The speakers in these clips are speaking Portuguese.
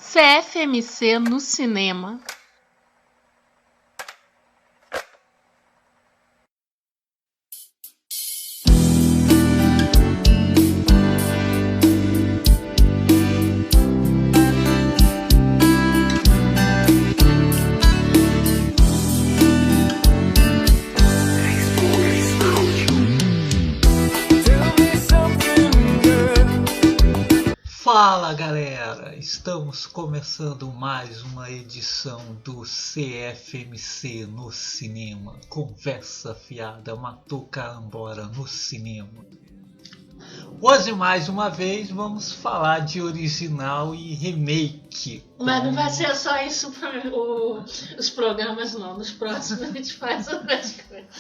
CFMC no cinema. Fala galera, estamos começando mais uma edição do CFMC no cinema, conversa fiada, matou carambora no cinema. Hoje mais uma vez vamos falar de original e remake. Mas não vai ser só isso para os programas não, nos próximos a gente faz outras coisas.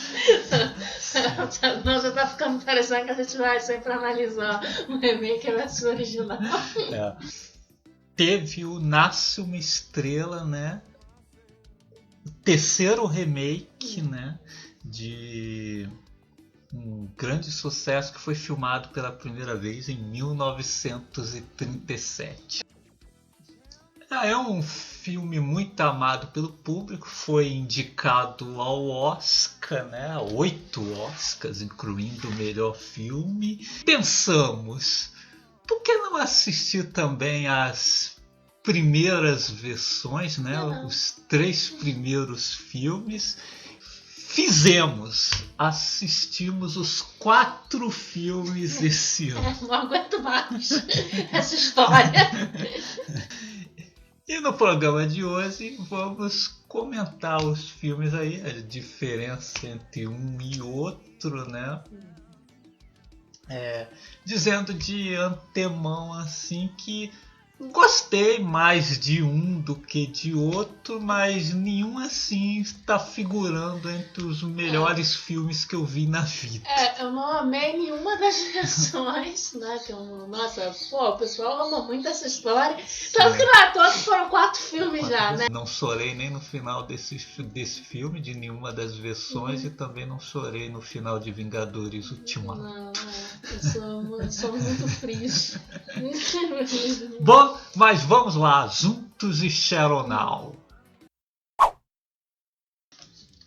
Não, já tá ficando parecendo que a gente vai sempre analisar um remake versus original. Teve o Nasce Uma Estrela, né? O terceiro remake, né? De um grande sucesso que foi filmado pela primeira vez em 1937. É um filme muito amado pelo público, foi indicado ao Oscar, né? A 8 Oscars, incluindo o melhor filme. Pensamos, por que não assistir também as primeiras versões, né? Os 3 primeiros filmes? Assistimos os 4 filmes esse ano. Não aguento mais essa história. E no programa de hoje vamos comentar os filmes aí, a diferença entre um e outro, né? Dizendo de antemão assim que gostei mais de um do que de outro, mas nenhum assim está figurando entre os melhores filmes que eu vi na vida. Eu não amei nenhuma das versões, né? Nossa, o pessoal ama muito essa história. Tanto que não é todos, foram 4 filmes já, né? Não chorei nem no final desse filme, de nenhuma das versões, e também não chorei no final de Vingadores Ultimato. Não, somos muito frios. Bom, mas vamos lá, juntos e Sharon Now.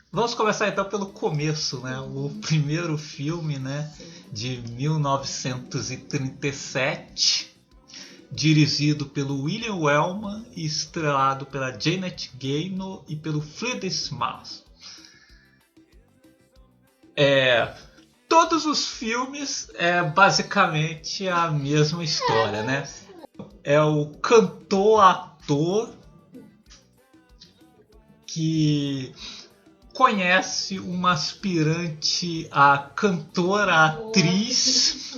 Vamos começar então pelo começo, né? O primeiro filme, né? De 1937, dirigido pelo William Wellman e estrelado pela Janet Gaynor e pelo Friedrich Maass. Todos os filmes é basicamente a mesma história, né? É o cantor-ator que conhece uma aspirante a cantora-atriz.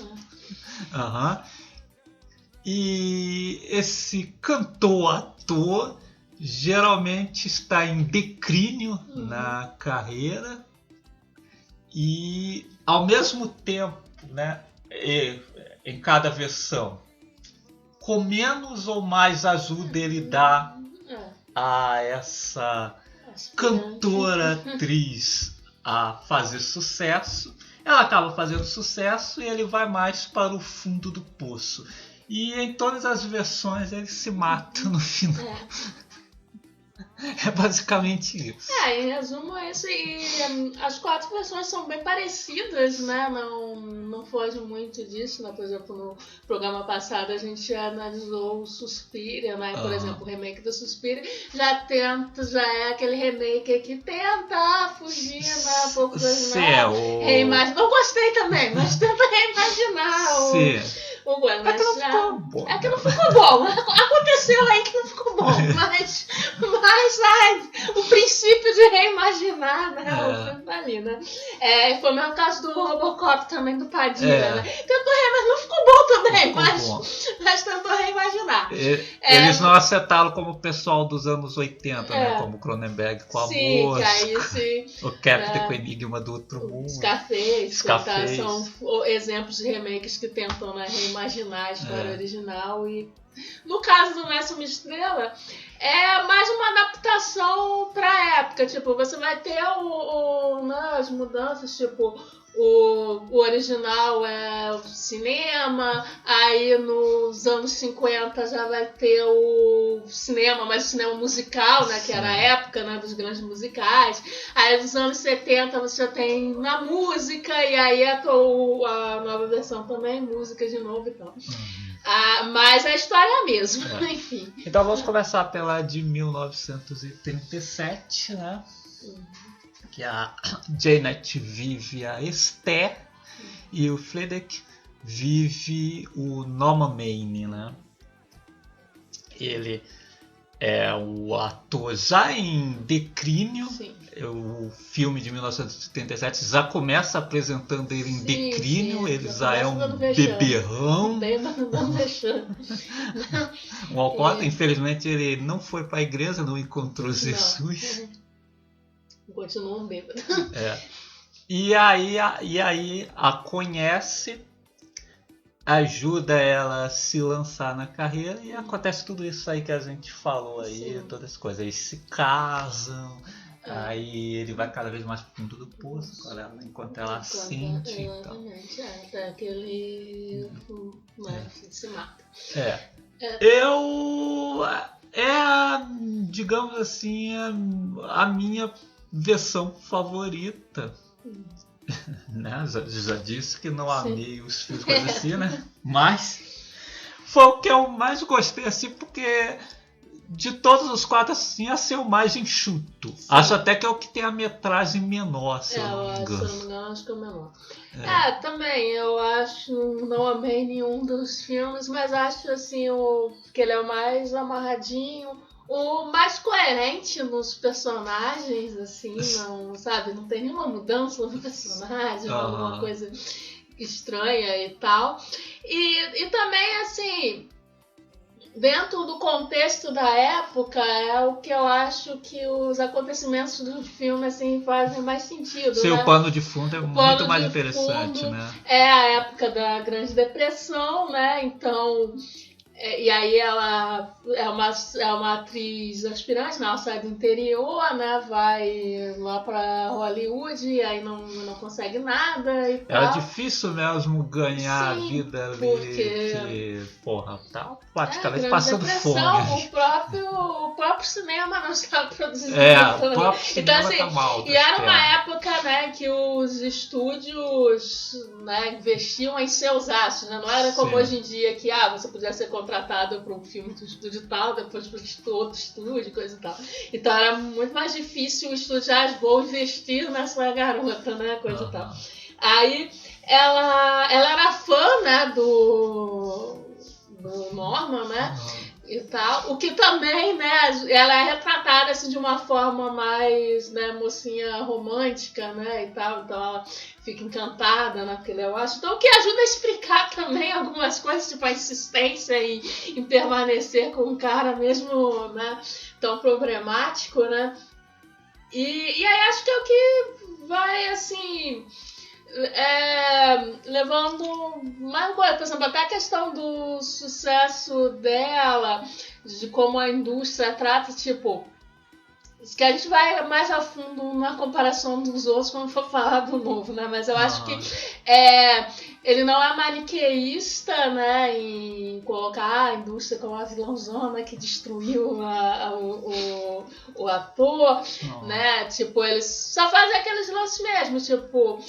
E esse cantor-ator geralmente está em declínio na carreira e, ao mesmo tempo, né, em cada versão, com menos ou mais ajuda ele dá a essa cantora-atriz a fazer sucesso, ela acaba fazendo sucesso e ele vai mais para o fundo do poço. E em todas as versões ele se mata no final. É basicamente isso. Em resumo é isso. E as 4 versões são bem parecidas, né? Não foge muito disso, né? Por exemplo, no programa passado a gente analisou o Suspiria, né? Por exemplo, o remake do Suspiria já é aquele remake que tenta fugir, né? Um pouco das reimaginar. Não gostei também, mas tenta reimaginar o Gwen. É que não ficou bom. Aconteceu aí que não ficou bom, mas o princípio de reimaginar, né? O filme tá ali, né? Foi o mesmo caso do Robocop também, do Padilha, né? Tentou mas não ficou bom também, mas tentou reimaginar. Eles não acertaram como o pessoal dos anos 80, né? Como o Cronenberg com a Mosca. Sim. O Captain com o Enigma do Outro Mundo. Scarface. Tá, são exemplos de remakes que tentam, né, reimaginar a história original. E no caso do Mestre Uma Estrela, é mais uma adaptação pra época. Tipo, você vai ter né, as mudanças, tipo... O original é o cinema, aí nos anos 50 já vai ter o cinema, mas o cinema musical, né, que era a época, né, dos grandes musicais. Aí nos anos 70 você já tem na música, e aí a nova versão também, música de novo e tal. Mas a história é a mesma, enfim. Então vamos começar pela de 1937, né? Que a Janet vive a Esther e o Frederick vive o Norman Maine, né? Ele é o ator já em declínio. Sim. O filme de 1977 já começa apresentando ele em declínio. Ele já é um beberrão. Um alcoólatra. Infelizmente ele não foi para a igreja, não encontrou Jesus. Continua um bêbado. E aí a conhece, ajuda ela a se lançar na carreira e acontece tudo isso aí que a gente falou aí, todas as coisas. Eles se casam, aí ele vai cada vez mais pro fundo do poço enquanto ela sente. Exatamente, até que ele se mata. Digamos assim, a minha versão favorita, né? Já disse que não amei os filmes coisas assim, né? Mas foi o que eu mais gostei, assim, porque de todos os quatro, assim, ia ser o mais enxuto. Acho até que é o que tem a metragem menor, se eu não me engano. Se eu não me engano, acho que é o menor. Também, eu acho, não amei nenhum dos filmes, mas acho, assim, que ele é o mais amarradinho, o mais coerente nos personagens, assim, não, sabe? Não tem nenhuma mudança no personagem, alguma coisa estranha e tal. E também, assim, dentro do contexto da época, é o que eu acho que os acontecimentos do filme, assim, fazem mais sentido. Sim, né? O pano de fundo é muito mais interessante, né? É a época da Grande Depressão, né? Então... E aí ela é uma atriz aspirante, né? Ela sai do interior, né? Vai lá pra Hollywood e aí não consegue nada e tal. É difícil mesmo ganhar a vida ali, porque porra, tá praticamente passando fome. O próprio cinema não está produzindo. O próprio cinema então, assim, tá mal. E era uma época, né, que os estúdios, né, investiam em seus astros, né? Não era como hoje em dia que você podia ser contratado para um filme do estúdio tal, depois para outro estúdio, coisa e tal. Então era muito mais difícil o estúdio vou investir nessa garota, né, coisa e tal. Aí ela era fã, né, do Norman, né, e tal. O que também, né, ela é retratada assim de uma forma mais, né, mocinha romântica, né, e tal. Então ela fica encantada naquele, eu acho. Então, o que ajuda a explicar também algumas coisas, tipo a insistência em permanecer com um cara mesmo, né, tão problemático, né. E aí acho que é o que vai, assim, levando mais coisa. Por exemplo, até a questão do sucesso dela, de como a indústria trata, tipo... que a gente vai mais a fundo na comparação dos outros quando for falar do novo, né? Mas eu acho que ele não é maniqueísta, né? Em colocar a indústria como a vilãozona que destruiu o ator, né? Tipo, eles só fazem aqueles lances mesmo, tipo...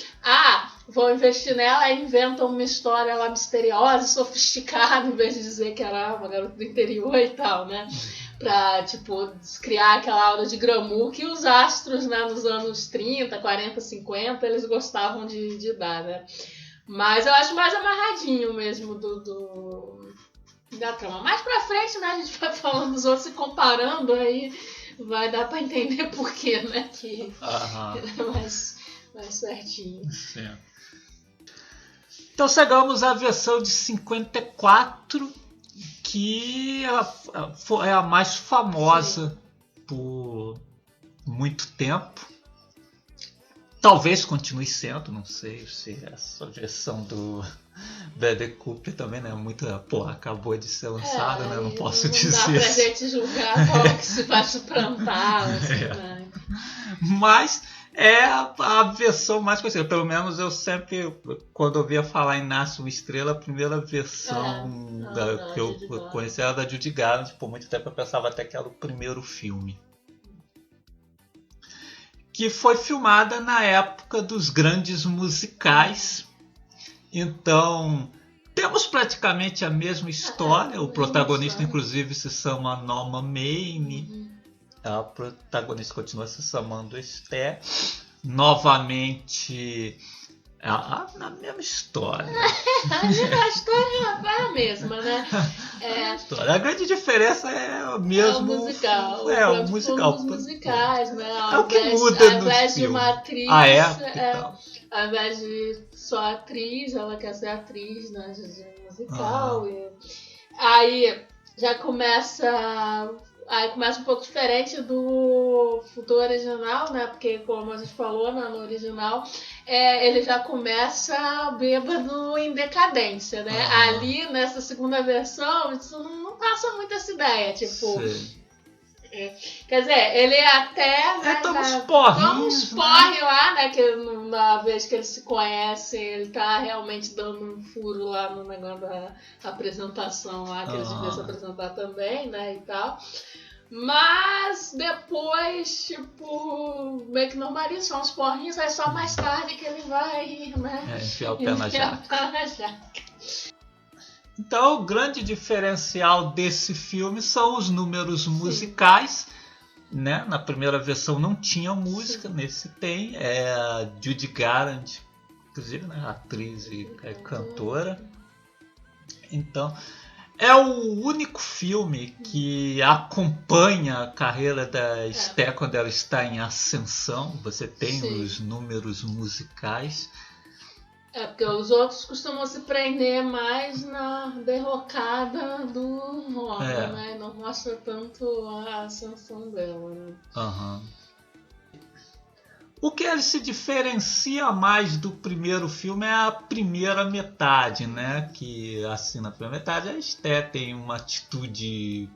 vão investir nela e inventam uma história lá misteriosa, sofisticada, em vez de dizer que era uma garota do interior e tal, né? Pra, tipo, criar aquela aura de glamour que os astros, né, nos anos 30, 40, 50, eles gostavam de dar, né? Mas eu acho mais amarradinho mesmo da trama. Mais pra frente, né, a gente vai falando dos outros e comparando, aí vai dar pra entender por quê, né, que é mais certinho. Sim. Então chegamos à versão de 54, que é a mais famosa por muito tempo. Talvez continue sendo, não sei se essa versão do Bradley Cooper também, né? Acabou de ser lançada, né? Não posso dizer. Não dá pra gente julgar qual que se vai suplantar. Assim, né? Mas é a versão mais conhecida. Pelo menos eu sempre, quando eu ouvia falar em Nasce uma Estrela, a primeira versão que eu conheci era da Judy Garland. Por muito tempo eu pensava até que era o primeiro filme. Que foi filmada na época dos grandes musicais. Então, temos praticamente a mesma história. O protagonista, inclusive, se chama Norman Maine. A protagonista continua se chamando Esther. Novamente, na mesma história. A história é a mesma, né? A grande diferença é o mesmo. É o musical. O musical. Os musicais, né? É o que muda no Ao invés filme. de uma atriz, A época e tal. ao invés de só atriz, ela quer ser atriz, né? De musical. Aí já começa. Aí começa um pouco diferente do original, né? Porque, como a gente falou no original, ele já começa bêbado em decadência, né? Ali, nessa segunda versão, isso não passa muito essa ideia, tipo... Quer dizer, ele até... Né, toma uns porrinhos lá, né? Que na vez que eles se conhecem, ele tá realmente dando um furo lá no negócio da apresentação lá, que eles deviam se apresentar também, né? E tal. Mas depois, tipo, meio que normaliza, são uns porrinhos, aí só mais tarde que ele vai, né? Enfiar o pé na jaca. Então, o grande diferencial desse filme são os números musicais. Né? Na primeira versão não tinha música, nesse tem. É a Judy Garland, inclusive, né? Atriz e cantora. Então, é o único filme que acompanha a carreira da Esther quando ela está em ascensão. Você tem os números musicais. Porque os outros costumam se prender mais na derrocada do Norman, né? Não mostra tanto a ascensão dela, né? O que ele se diferencia mais do primeiro filme é a primeira metade, né? Que, assim, na primeira metade a Esther tem uma atitude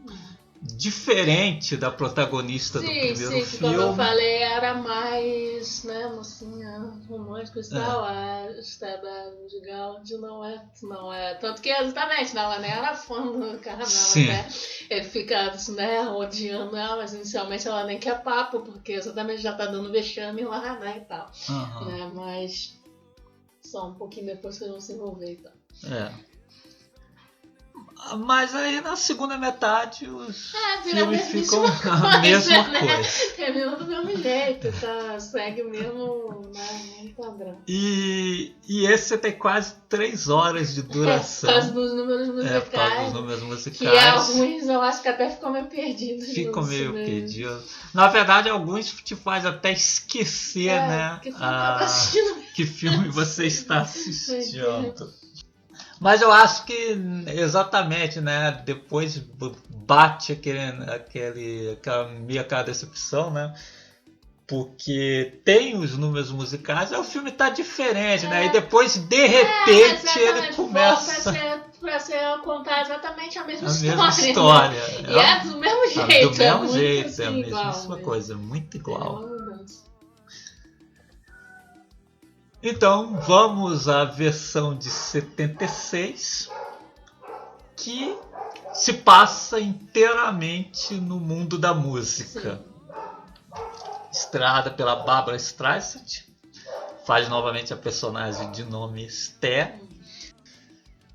diferente da protagonista do primeiro filme. Sim, como eu falei, era mais, né, mocinha romântica e tal. A Esther de Garland não é. Tanto que exatamente, né, ela nem era fã do cara dela, né? Ele fica, né, odiando ela, mas inicialmente ela nem quer papo, porque exatamente já tá dando vexame lá, né, e tal. Né, mas só um pouquinho depois que eles vão se envolver e tal. Mas aí na segunda metade os filmes ficam a mesma coisa. Né? Termina do mesmo jeito, tá? Segue o mesmo padrão. E esse tem quase 3 horas de duração. Por causa dos números musicais. Que alguns eu acho que até ficam meio perdidos. Ficam meio perdidos. Na verdade, alguns te fazem até esquecer, né? Que filme você está assistindo. Mas eu acho que exatamente, né? Depois bate aquela meio decepção, né? Porque tem os números musicais, aí o filme tá diferente, né? E depois, de repente, ele começa pra ser contar exatamente a mesma história. Né? E é do mesmo jeito. Do mesmo jeito, assim, é a mesma coisa, muito igual. Então, vamos à versão de 76, que se passa inteiramente no mundo da música. Estrada pela Barbra Streisand, faz novamente a personagem de nome Esther.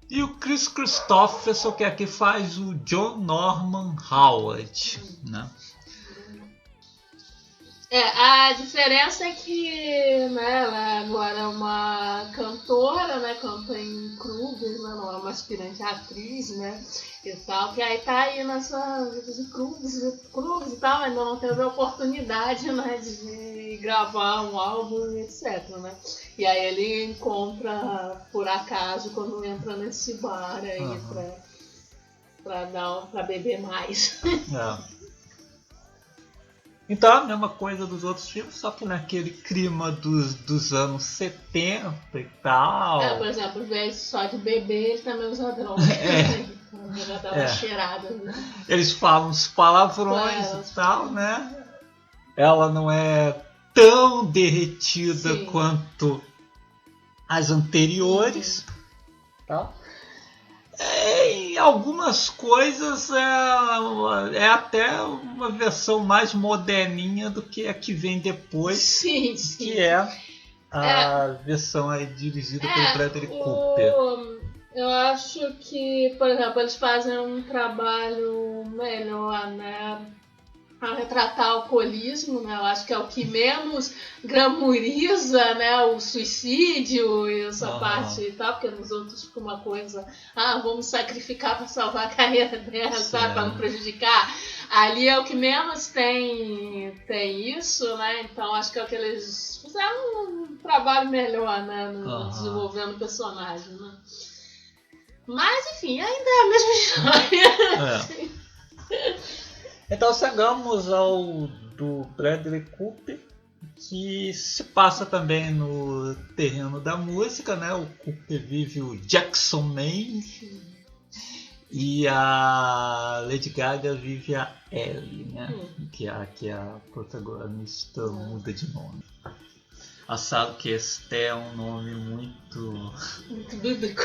E o Kris Kristofferson, que aqui faz o John Norman Howard, né? A diferença é que, né, ela agora é uma cantora, né, canta em clubes, né, não é uma aspirante atriz, né, e tal, que aí tá aí nessa vida de clubes e tal, ainda não teve a oportunidade, né, de e gravar um álbum, etc, né? E aí ele encontra, por acaso, quando entra nesse bar aí pra beber mais. É. Então, a mesma coisa dos outros filmes, só que naquele clima dos anos 70 e tal. Por exemplo, ao invés só de beber, ele também usa droga. Então, já dá uma cheirada. Né? Eles falam os palavrões e tal, né? Ela não é tão derretida quanto as anteriores. Tá? Em algumas coisas é até uma versão mais moderninha do que a que vem depois, sim. que é a versão aí dirigida pelo Bradley Cooper. Eu acho que, por exemplo, eles fazem um trabalho melhor, né? A retratar o alcoolismo, né? Eu acho que é o que menos glamoriza, né? O suicídio e essa parte e tal, porque nos outros fica uma coisa, vamos sacrificar para salvar a carreira dela, sabe? Para não prejudicar. Ali é o que menos tem isso, né? Então acho que é o que eles fizeram um trabalho melhor, né? Desenvolvendo o personagem, né? Mas enfim, ainda é a mesma história. Então chegamos ao do Bradley Cooper, que se passa também no terreno da música, né? O Cooper vive o Jackson Maine e a Lady Gaga vive a Ellie, né? Que é a protagonista muda de nome. Assado que este é um nome muito bíblico.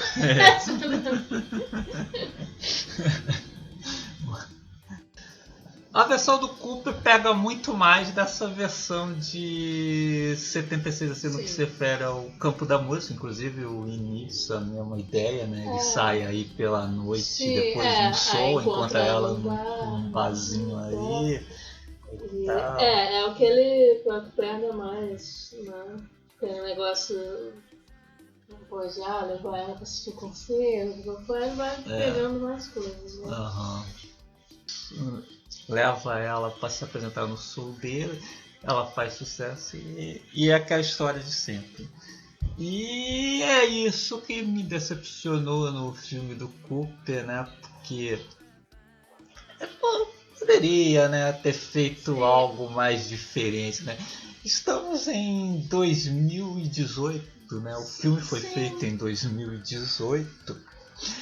A versão do Cooper pega muito mais dessa versão de 76, assim, no que se refere ao campo da música, inclusive o início, a mesma ideia, né? Ele sai aí pela noite depois de um show, encontra ela num barzinho aí. É o que ele pega mais, né? Tem um negócio, depois levar ela pra assistir o concerto, depois vai pegando mais coisas, né? Leva ela para se apresentar no show dele, ela faz sucesso e é aquela história de sempre. E é isso que me decepcionou no filme do Cooper, né? Porque poderia, né, ter feito algo mais diferente, né? Estamos em 2018, né? O filme foi feito em 2018.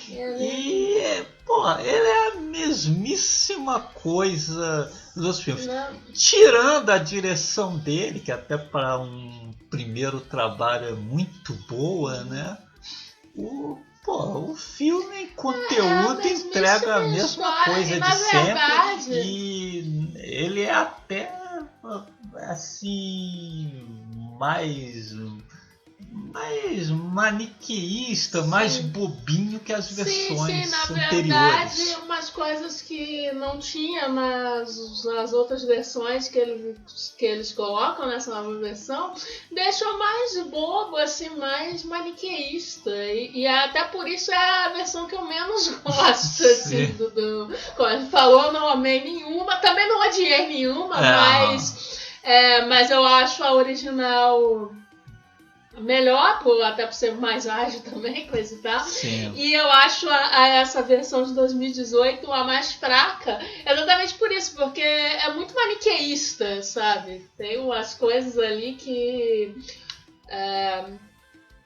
E, ele é a mesmíssima coisa dos outros filmes. Tirando a direção dele, que até para um primeiro trabalho é muito boa, né? O filme em conteúdo entrega a mesma coisa de sempre. E ele é até assim mais maniqueísta, mais bobinho que as versões na anteriores. Verdade, umas coisas que não tinha nas outras versões que eles colocam nessa nova versão, deixam mais bobo, assim, mais maniqueísta. E até por isso é a versão que eu menos gosto, assim, como ele falou, eu não amei nenhuma, também não odiei nenhuma, mas eu acho a original melhor, até por ser mais ágil também, coisa e tal. Sim. E eu acho essa versão de 2018 a mais fraca, exatamente por isso, porque é muito maniqueísta, sabe? Tem umas coisas ali que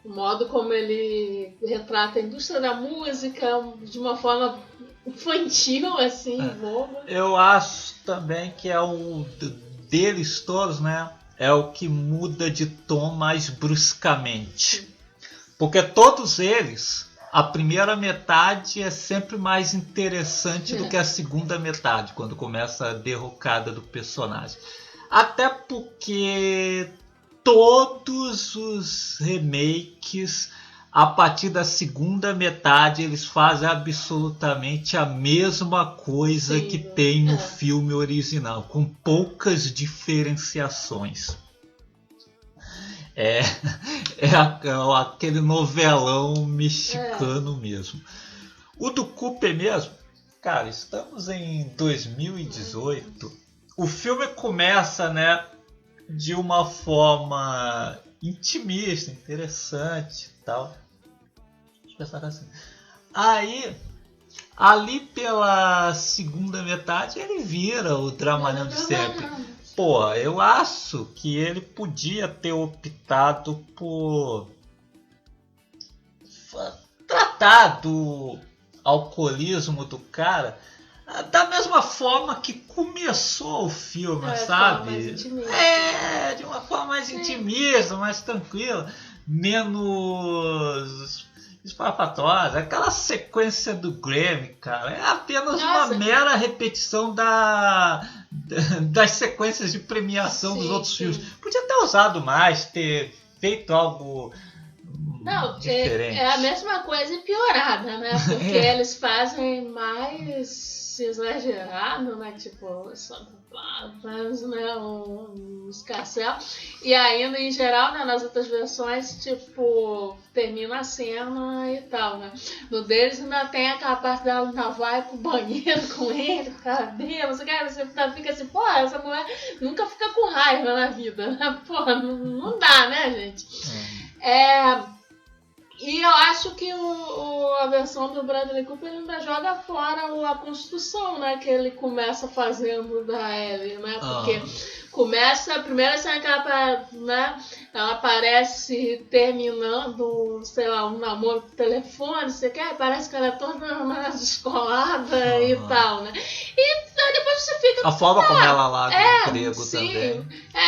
o modo como ele retrata a indústria da música de uma forma infantil, assim, boba. Eu acho também que é o deles todos, né? É o que muda de tom mais bruscamente. Porque todos eles, a primeira metade é sempre mais interessante do que a segunda metade, quando começa a derrocada do personagem. Até porque todos os remakes, a partir da segunda metade, eles fazem absolutamente a mesma coisa que tem no filme original, com poucas diferenciações. É aquele novelão mexicano mesmo. O do Cooper mesmo, cara, estamos em 2018. O filme começa, né, de uma forma intimista, interessante e tal. Assim. Aí, ali pela segunda metade, ele vira o dramalhão de sempre. Pô, eu acho que ele podia ter optado por tratar do alcoolismo do cara da mesma forma que começou o filme, sabe? De uma forma mais intimista, mais tranquila, menos esfarrapatória. Aquela sequência do Grammy, cara, é apenas uma mera repetição das sequências de premiação dos outros filmes. Podia ter usado mais, ter feito algo diferente. É a mesma coisa e piorada, né? Porque eles fazem mais exagerado, né? Tipo, faz, né? Um escarcel. E ainda, em geral, né? Nas outras versões, tipo, termina a cena e tal, né? No deles ainda tem aquela parte dela ainda vai pro banheiro com ele, com a cabelo, você fica assim, pô, essa mulher nunca fica com raiva na vida, né? Pô, não dá, né, gente? E eu acho que a versão do Bradley Cooper ainda joga fora a construção, né? Que ele começa fazendo da Ellie, né? Porque começa, a primeira cena que ela aparece terminando, sei lá, um namoro por telefone, você quer? Parece que ela é toda descolada e tal, né? E depois você fica... A forma como ela larga o emprego também.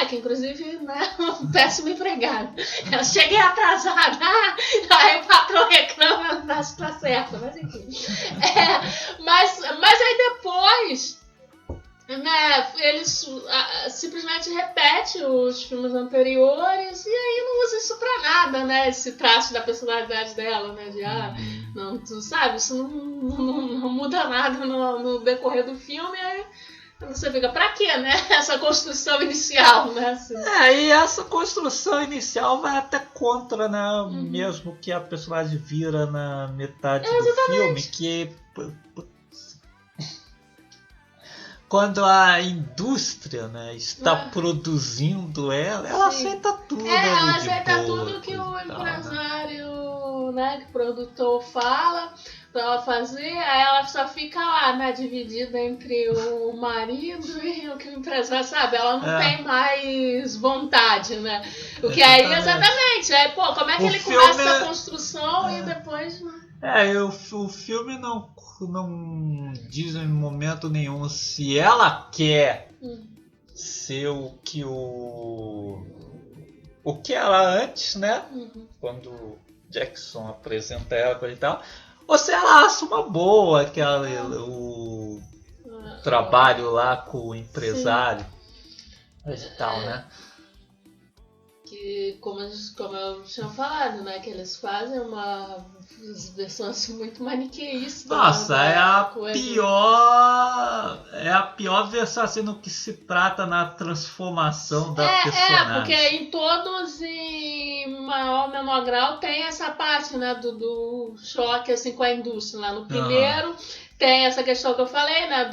Que inclusive, né, um péssimo empregado. Eu cheguei atrasada, aí o patrão reclama, não acho que tá certo, mas enfim. Mas aí depois, né, eles simplesmente repetem os filmes anteriores e aí não usa isso pra nada, né, esse traço da personalidade dela, né, de não, tu sabe, isso não muda nada no decorrer do filme, aí você fica, pra quê, né? Essa construção inicial, né? Assim. E essa construção inicial vai até contra, né? Mesmo que a personagem vira na metade do filme, que quando a indústria, né, está produzindo ela aceita tudo. Ela aceita tudo que o empresário, né, que o produtor fala pra ela fazer, aí ela só fica lá, né, dividida entre o marido e o que o empresário, sabe? Ela não tem mais vontade, né? O que aí, exatamente, aí, pô, como é que ele começa essa construção e depois... O filme não diz em momento nenhum se ela quer ser o que ela antes, né? Quando Jackson apresenta ela e tal, ou se ela acha uma boa o trabalho lá com o empresário e tal, né? Que, como eu tinha falado, né? Que eles fazem uma versão assim, muito maniqueísta. Nossa, é a pior versão assim, no que se trata na transformação da personagem. Porque em todos, em maior ou menor grau, tem essa parte, né, do choque assim, com a indústria. Né? No primeiro... Tem essa questão que eu falei, né,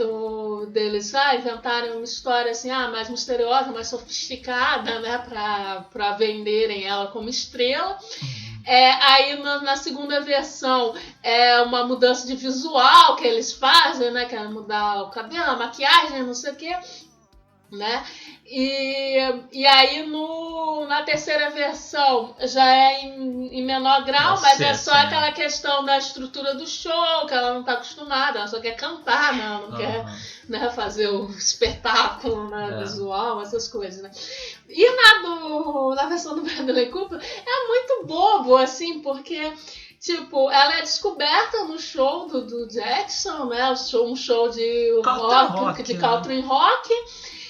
deles inventarem uma história assim, mais misteriosa, mais sofisticada, né, pra venderem ela como estrela. Aí na segunda versão é uma mudança de visual que eles fazem, né, que é mudar o cabelo, a maquiagem, não sei o quê, né. E aí na terceira versão já é em menor grau, mas é só aquela questão da estrutura do show, que ela não está acostumada, ela só quer cantar, né? Ela não quer, né, fazer o espetáculo, né, visual, essas coisas, né? E na versão do Bradley Cooper é muito bobo, assim, porque... Tipo, ela é descoberta no show do Jackson, né? Um show de rock, de country rock.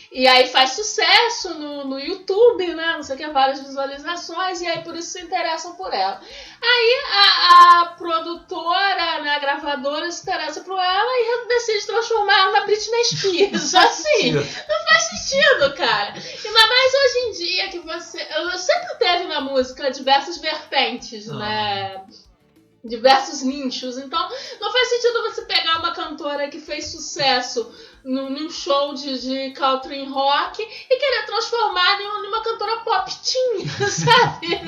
E aí faz sucesso no YouTube, né? Não sei o que, várias visualizações, e aí por isso se interessam por ela. Aí a produtora, né, a gravadora se interessa por ela e decide transformar ela na Britney Spears. Assim, não faz sentido, cara. Ainda mais hoje em dia que sempre teve na música diversas vertentes, né? Diversos nichos, então não faz sentido você pegar uma cantora que fez sucesso num show de country rock e querer transformar numa cantora pop teen, sabe?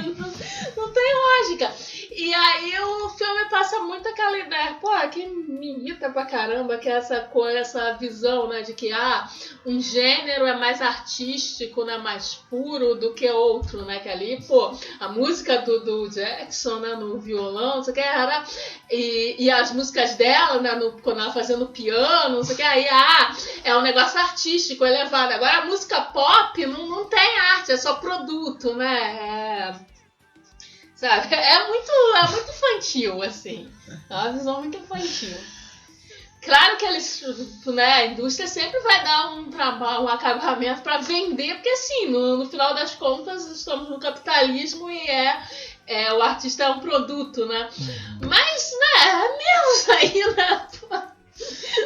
Não tem lógica. E aí o filme passa muito aquela ideia, pô, que me irrita pra caramba, que é essa visão, né, de que um gênero é mais artístico, né, mais puro do que outro, né, que ali, pô, a música do Jackson, né, no violão, não sei o que, era, e as músicas dela, né, quando ela fazendo piano, não sei o que, aí, é um negócio artístico, elevado. Agora a música pop não tem arte, é só produto, né, sabe? É muito infantil, assim. É uma visão muito infantil. Claro que eles, né, a indústria sempre vai dar um acabamento para vender, porque assim, no final das contas estamos no capitalismo e o artista é um produto, né? Mas, né, menos aí, né?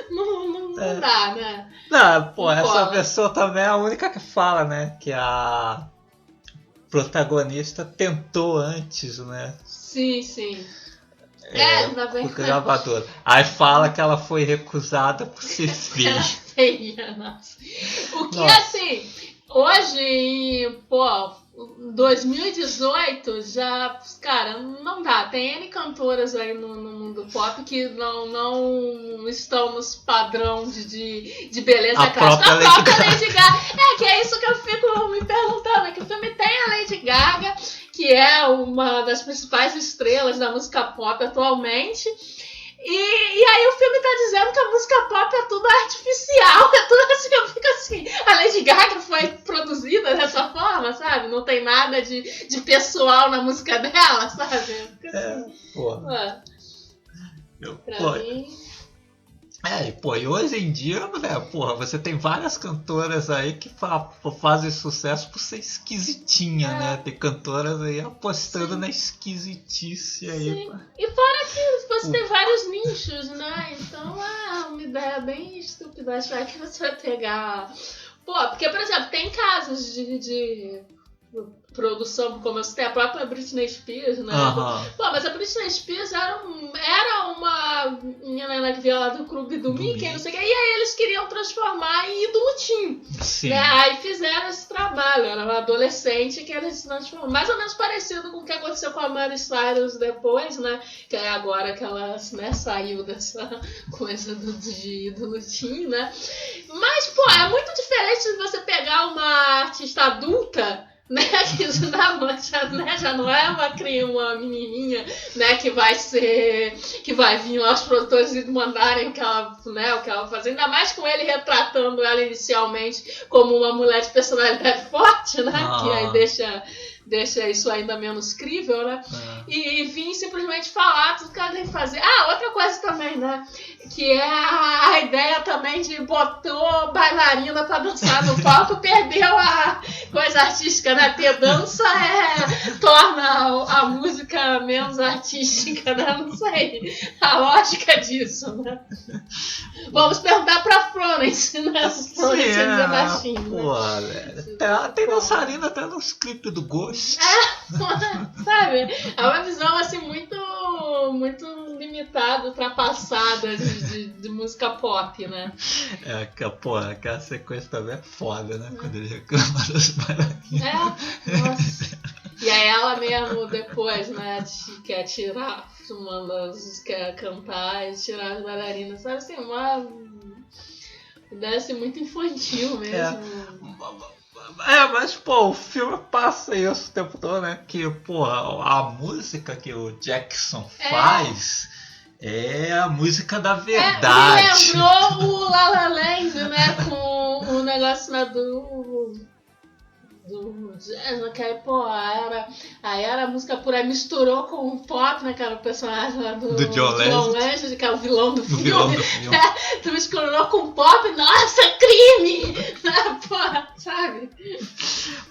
Não dá, né? Não, pô, essa pessoa também é a única que fala, né? Que a protagonista tentou antes, né? Sim. Na verdade. Gravadora. Aí fala que ela foi recusada por ser feia. Era feia, nossa. O que, assim, hoje, pô, 2018, já, cara, não dá. Tem N cantoras aí no mundo pop que não estão nos padrões de beleza clássica. A própria Lady Gaga. Que é isso que eu fico me perguntando, que o filme tem a Lady Gaga, que é uma das principais estrelas da música pop atualmente. E aí o filme tá dizendo que a música pop é tudo artificial, é tudo assim, eu fico assim, a Lady Gaga foi produzida dessa forma, sabe? Não tem nada de pessoal na música dela, sabe? Porra. Pra mim... E hoje em dia, né, porra, você tem várias cantoras aí que fazem sucesso por ser esquisitinha, né? Tem cantoras aí apostando na esquisitice aí. Sim. E fora que você tem vários nichos, né? Então é uma ideia bem estúpida achar que você vai pegar... Pô, porque, por exemplo, tem casos de produção, como eu citei, a própria Britney Spears, né? Pô, mas a Britney Spears era uma menina que via lá do clube do Mickey, não sei o que, e aí eles queriam transformar em ídolo teen. Né? Aí fizeram esse trabalho, era uma adolescente que eles transformaram, mais ou menos parecido com o que aconteceu com a Miley Cyrus depois, né? Que é agora que ela, né, saiu dessa coisa de ídolo teen, né? Mas, pô, é muito diferente de você pegar uma artista adulta, né, que já não é uma menininha, né, que vai vir lá os produtores e mandarem o que ela vai fazer, ainda mais com ele retratando ela inicialmente como uma mulher de personalidade forte, né, que aí deixa isso ainda menos crível, né? E vim simplesmente falar tudo que ela tem que fazer. Outra coisa também, né? Que é a ideia também de botou bailarina pra dançar no palco, perdeu a coisa artística, né? Ter dança torna a música menos artística, né? Não sei a lógica disso, né? Vamos perguntar pra Florence, né? Florence é baixinho, né? Tem dançarina até nos clipes do Ghost. Sabe? É uma visão assim muito limitada, ultrapassada de música pop, né? Aquela sequência também é foda, né? Quando ele reclama das bailarinas. Nossa. E aí ela mesmo depois, né, quer tirar, quer cantar e tirar as bailarinas, sabe assim, uma ideia assim, muito infantil mesmo. Mas, pô, o filme passa isso o tempo todo, né? Que, pô, a música que o Jackson faz é a música da verdade. Me lembrou o La La Land, né? Com o negócio, né, do jazz, que aí, pô, aí era a música pura, aí misturou com o pop, né, que era o personagem lá do John Legend, que é o vilão do filme. Tu misturou com o pop, nossa, crime! Pô, sabe?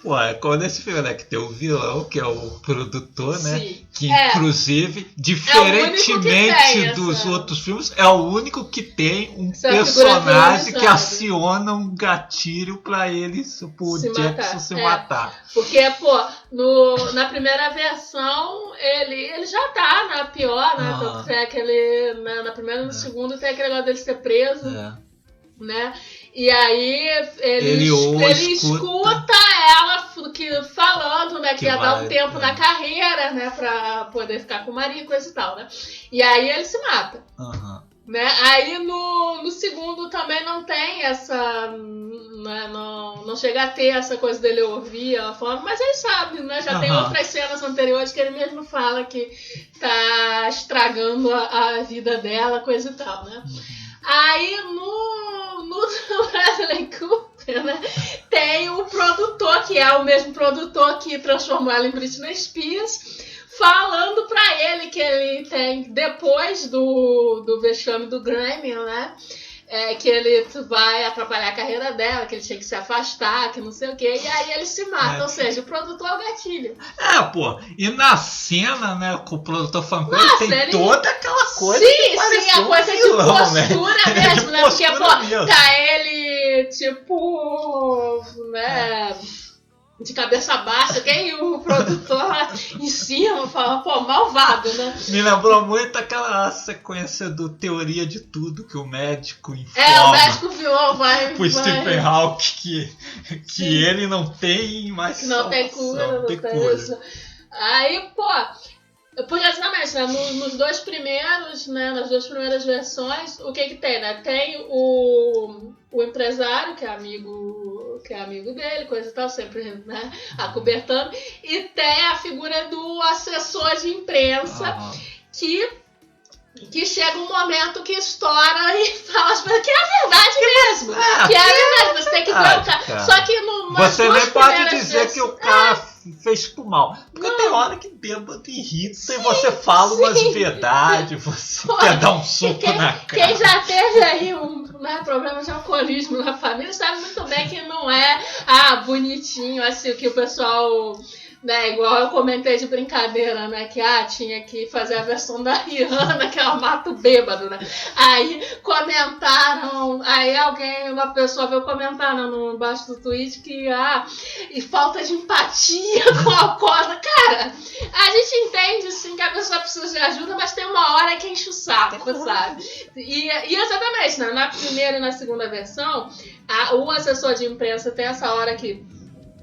Pô, é como nesse filme, né, que tem o vilão, que é o produtor, né? Sim. Que, inclusive, diferentemente dos outros filmes, é o único que tem um personagem que aciona um gatilho pra pro Jackson se matar. Porque, pô, na primeira versão, ele já tá na pior, né? Tanto que ele, na primeira e no segundo tem aquele negócio dele ser preso. né? E aí ele escuta ela falando, né, que ia dar um tempo na carreira, né, pra poder ficar com o marido e coisa e tal, né? E aí ele se mata. Né? Aí no segundo também não tem essa, né, não chega a ter essa coisa dele ouvir ela falando, mas ele sabe, né? Já tem outras cenas anteriores que ele mesmo fala que tá estragando a vida dela, coisa e tal, né? Aí no Bradley Cooper, né, tem o produtor, que é o mesmo produtor que transformou ela em Britney Spears, falando pra ele que ele tem, depois do vexame do Grammy, né? Que ele vai atrapalhar a carreira dela, que ele tinha que se afastar, que não sei o quê, e aí ele se mata, ou seja, o produtor é o gatilho. Pô, e na cena, né, com o produtor falando com ele, tem toda aquela coisa. Sim, a coisa de postura mesmo, né? Porque, pô, tá ele, tipo, né, de cabeça baixa, quem o produtor em cima fala, pô, malvado, né? Me lembrou muito aquela sequência do Teoria de Tudo, que o médico informa. O médico vilão vai pro Stephen Hawking que ele não tem mais que não tem cura, não tem cura. Aí, pô, porque exatamente, né, nos dois primeiros, né, nas duas primeiras versões, o que tem, né? Tem o empresário, que é amigo dele, coisa e tal, sempre, né, acobertando, e tem a figura do assessor de imprensa, que chega um momento que estoura e fala as coisas, que é a verdade mesmo. Que é a verdade, você tem que ver o cara. Só que você nem pode dizer que o cara fez por mal. Porque tem hora que bêbado irrita e você fala umas verdades, você quer dar um soco na cara. Quem já teve aí problema de alcoolismo na família sabe muito bem que não é bonitinho, assim, que o pessoal... Né, igual eu comentei de brincadeira, né, que tinha que fazer a versão da Rihanna, que ela mata o bêbado, né? Aí comentaram, uma pessoa veio comentar no embaixo do tweet que e falta de empatia com a alcoólatra. Cara, a gente entende sim que a pessoa precisa de ajuda, mas tem uma hora que enche o saco, sabe? E exatamente, né, na primeira e na segunda versão, o assessor de imprensa tem essa hora que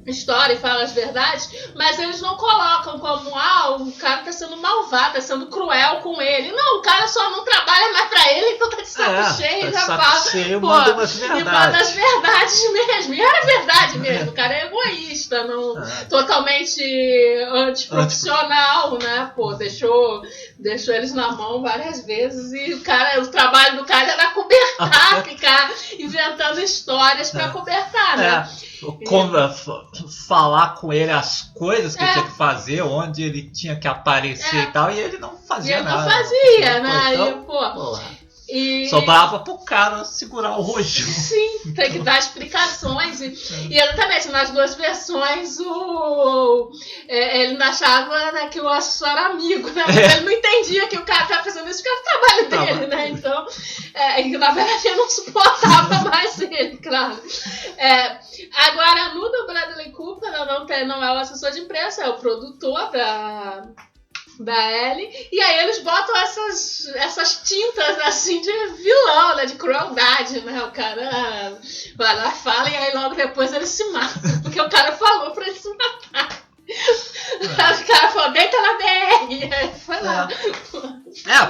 história e fala as verdades, mas eles não colocam como o cara tá sendo malvado, tá sendo cruel com ele. Não, o cara só não trabalha mais pra ele, então tá de saco cheio, já fala. Manda umas verdades. E manda as verdades mesmo. E era verdade mesmo, o cara é egoísta, totalmente antiprofissional, né? Pô, deixou eles na mão várias vezes e o trabalho do cara era cobertar, ficar inventando histórias pra cobertar, né? Falar com ele as coisas que ele tinha que fazer, onde ele tinha que aparecer e tal, e ele não fazia nada. Não fazia, né? Então, sobrava pro cara segurar o rojo. Sim, tem que dar explicações. E exatamente, nas duas versões, ele não achava, né, que o assessor era amigo, né? Porque ele não entendia que o cara estava fazendo isso porque era o trabalho dele, né? Então, na verdade, ele não suportava mais ele, claro. Agora, no do Bradley Cooper, não é o assessor de imprensa, é o produtor da Ellie, e aí eles botam essas tintas assim de vilão, né, de crueldade, né, o cara vai lá, fala e aí logo depois ele se mata, porque o cara falou pra ele se matar. O cara falou, deita na BR, e aí foi lá.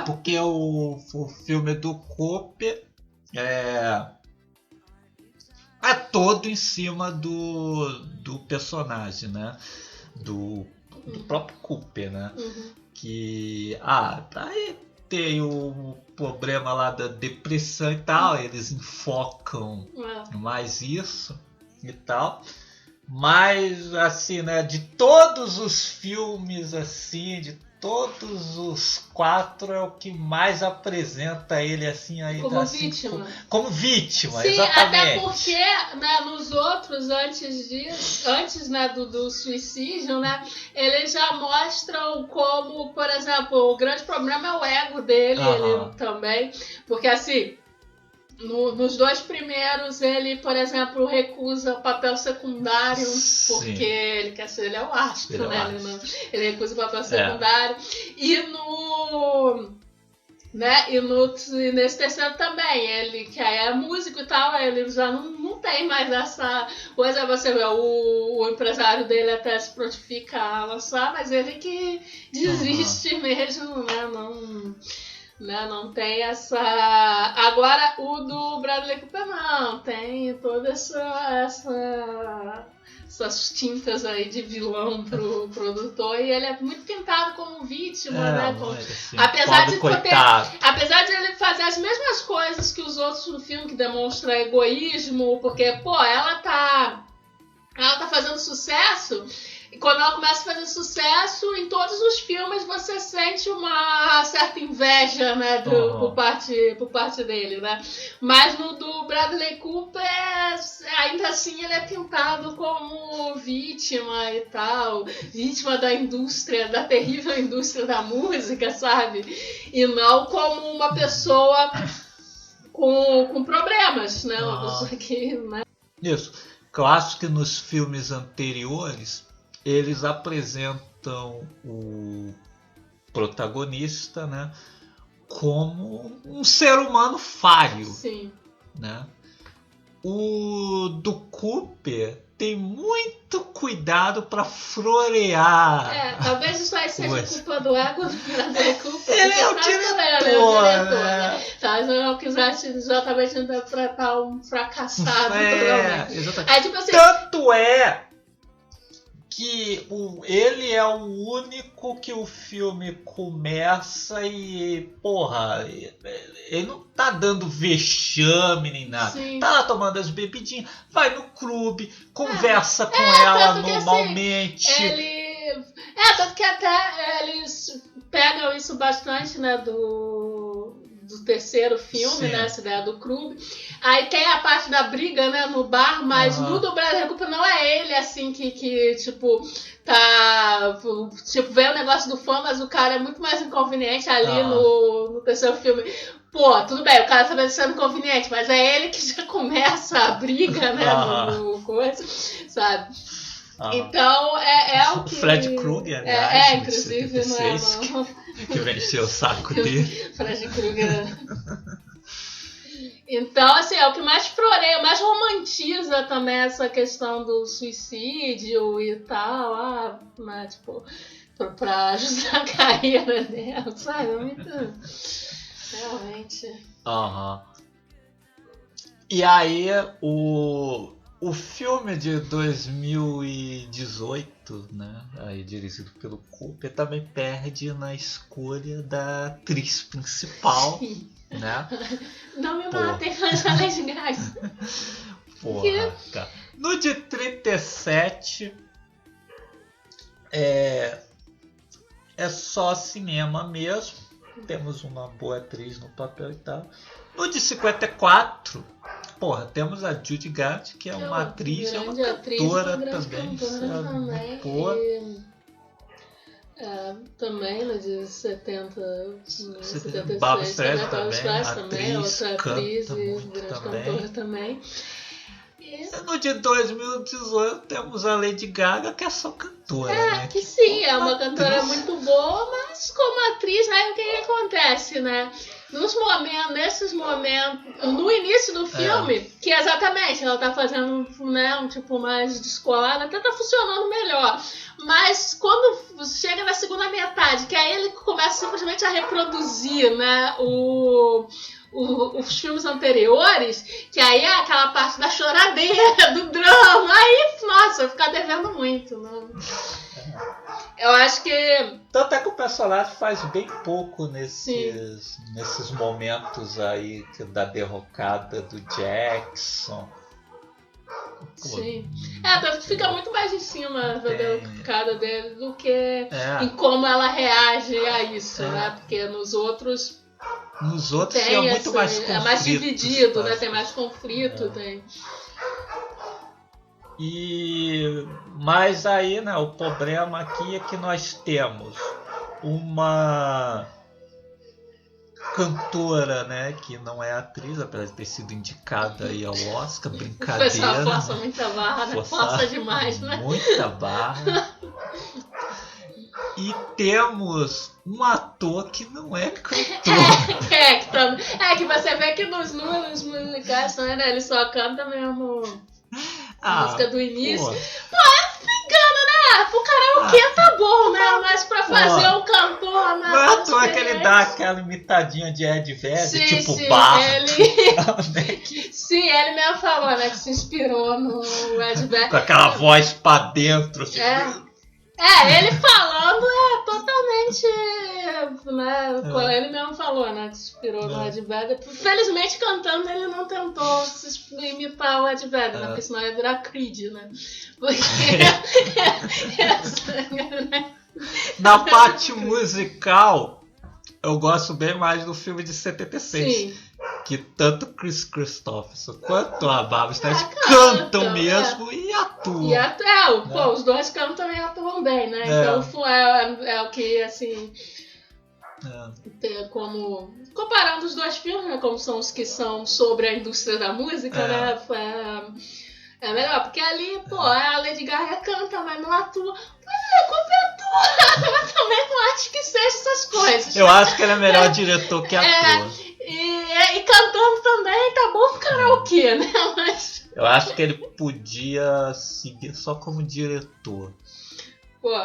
Porque o filme do Cooper é todo em cima do personagem, né, do próprio Cooper, né? Que aí tem o problema lá da depressão e tal, eles enfocam mais isso e tal. Mas assim, né, de todos os filmes assim, de todos os 4 é o que mais apresenta ele assim aí como vítima. Como vítima, sim, exatamente. Até porque, né, nos outros antes né, do suicídio, né, eles já mostram como, por exemplo, o grande problema é o ego dele, ele também, porque assim, nos dois primeiros ele, por exemplo, recusa papel secundário, porque ele quer ser, ele é o astro, né? Ele recusa papel secundário. E Né? E nesse terceiro também, ele que aí é músico e tal, ele já não tem mais essa coisa, você vê, o empresário dele até se prontifica a lançar, mas ele que desiste mesmo, né? Não tem essa... Agora, o do Bradley Cooper não, tem toda essas tintas aí de vilão pro produtor, e ele é muito pintado como vítima, né? Assim, apesar de coitado. ele fazer as mesmas coisas que os outros no filme, que demonstra egoísmo, porque, pô, ela tá fazendo sucesso, e quando ela começa a fazer sucesso, em todos os filmes você sente uma certa inveja, né, por parte dele, né? Mas no do Bradley Cooper, ainda assim ele é pintado como vítima e tal, vítima da indústria, da terrível indústria da música, sabe? E não como uma pessoa com problemas, né? Uma pessoa que... Né? Isso. Eu acho que nos filmes anteriores eles apresentam o protagonista, né, como um ser humano falho. Sim. Né? O do Cooper tem muito cuidado para florear. Talvez isso aí seja culpa do ego do Bradley Cooper. Ele é o diretor, né? Talvez eu não quisesse exatamente interpretar um fracassado. Exatamente. Aí, tipo assim, tanto é que ele é o único que o filme começa e, porra, ele não tá dando vexame nem nada. Sim. Tá lá tomando as bebidinhas, vai no clube, conversa com ela normalmente. Assim, tanto que até eles pegam isso bastante, né, do terceiro filme, né, essa ideia do clube. Aí tem a parte da briga, né, no bar, mas no do Bradley Cooper não é ele, assim, que tipo, tá... Tipo, vê o negócio do fã, mas o cara é muito mais inconveniente ali no terceiro filme. Pô, tudo bem, o cara tá sendo inconveniente, mas é ele que já começa a briga, né, no coisa, sabe? Então, é o que... Fred Krueger, aliás, inclusive, 76, não. Que venceu o saco dele. Fred Krueger. Então, assim, é o que mais floreia, mais romantiza também essa questão do suicídio e tal, né, tipo, pra ajudar a carreira dela, sabe? Muito... Realmente... E aí, o filme de 2018, né, aí dirigido pelo Cooper, também perde na escolha da atriz principal. Sim. Né? Não me matem, mas a Lady Gaga. Porra, cara. No de 37 é só cinema mesmo. Temos uma boa atriz no papel e tal. No de 54, porra, temos a Judy Garland, que é uma atriz, é uma cantora também. Boa. Também, no de 76, Barbra Streisand também, outra atriz e grande cantora também. No de 2018 temos a Lady Gaga, que é só cantora. Né? Que sim, é uma cantora muito boa, mas como atriz, né, o que acontece, né? Nesses momentos, no início do filme, que exatamente ela tá fazendo, né, um tipo mais descolado, até tá funcionando melhor. Mas quando chega na segunda metade, que aí ele começa simplesmente a reproduzir, né, os filmes anteriores, que aí é aquela parte da choradeira, do drama, aí, nossa, vai ficar devendo muito, né? Eu acho que... Tanto é que o personagem faz bem pouco nesses momentos aí da derrocada do Jackson. Sim. Tanto que fica muito mais em cima da derrocada dele do que em como ela reage a isso, né? Porque nos outros é muito mais conflito. É mais dividido, né? Tem mais conflito, tem... Mas aí, né, o problema aqui é que nós temos uma cantora, né, que não é atriz, apesar de ter sido indicada aí ao Oscar, brincadeira. O pessoal força muita barra, né? Força demais, né? Muita barra. E temos um ator que não é cantor. Que você vê que nos números musicais, né, ele só canta mesmo a música do início. Pô, não engano, né? Pro karaokê tá bom, né? Mas pra fazer um cantor, né? Não é à toa que ele dá aquela imitadinha de Ed Vedder, tipo Barto. Sim, ele mesmo falou, né? Que se inspirou no Ed Vedder. Com aquela voz pra dentro. Assim. Ele falando totalmente, né? Ele mesmo falou, né? Que se inspirou no Ed Vedder. Felizmente, cantando, ele não tentou imitar o Ed Vedder, né? Porque senão ia virar Creed, né? Porque... Na parte musical, eu gosto bem mais do filme de 76. Sim. Que tanto Chris Christopherson quanto a Barbra Streisand cantam mesmo e atuam. Pô, os dois cantam e atuam bem, né? Então é o que, assim... Como... Comparando os dois filmes, né? Como são os que são sobre a indústria da música, né? É melhor, porque ali, pô, a Lady Gaga canta, mas não atua. Mas também não acho que seja essas coisas. Eu acho que ele é melhor diretor que ator. E cantando também tá bom pro karaokê, né? Mas... Eu acho que ele podia seguir só como diretor. Pô,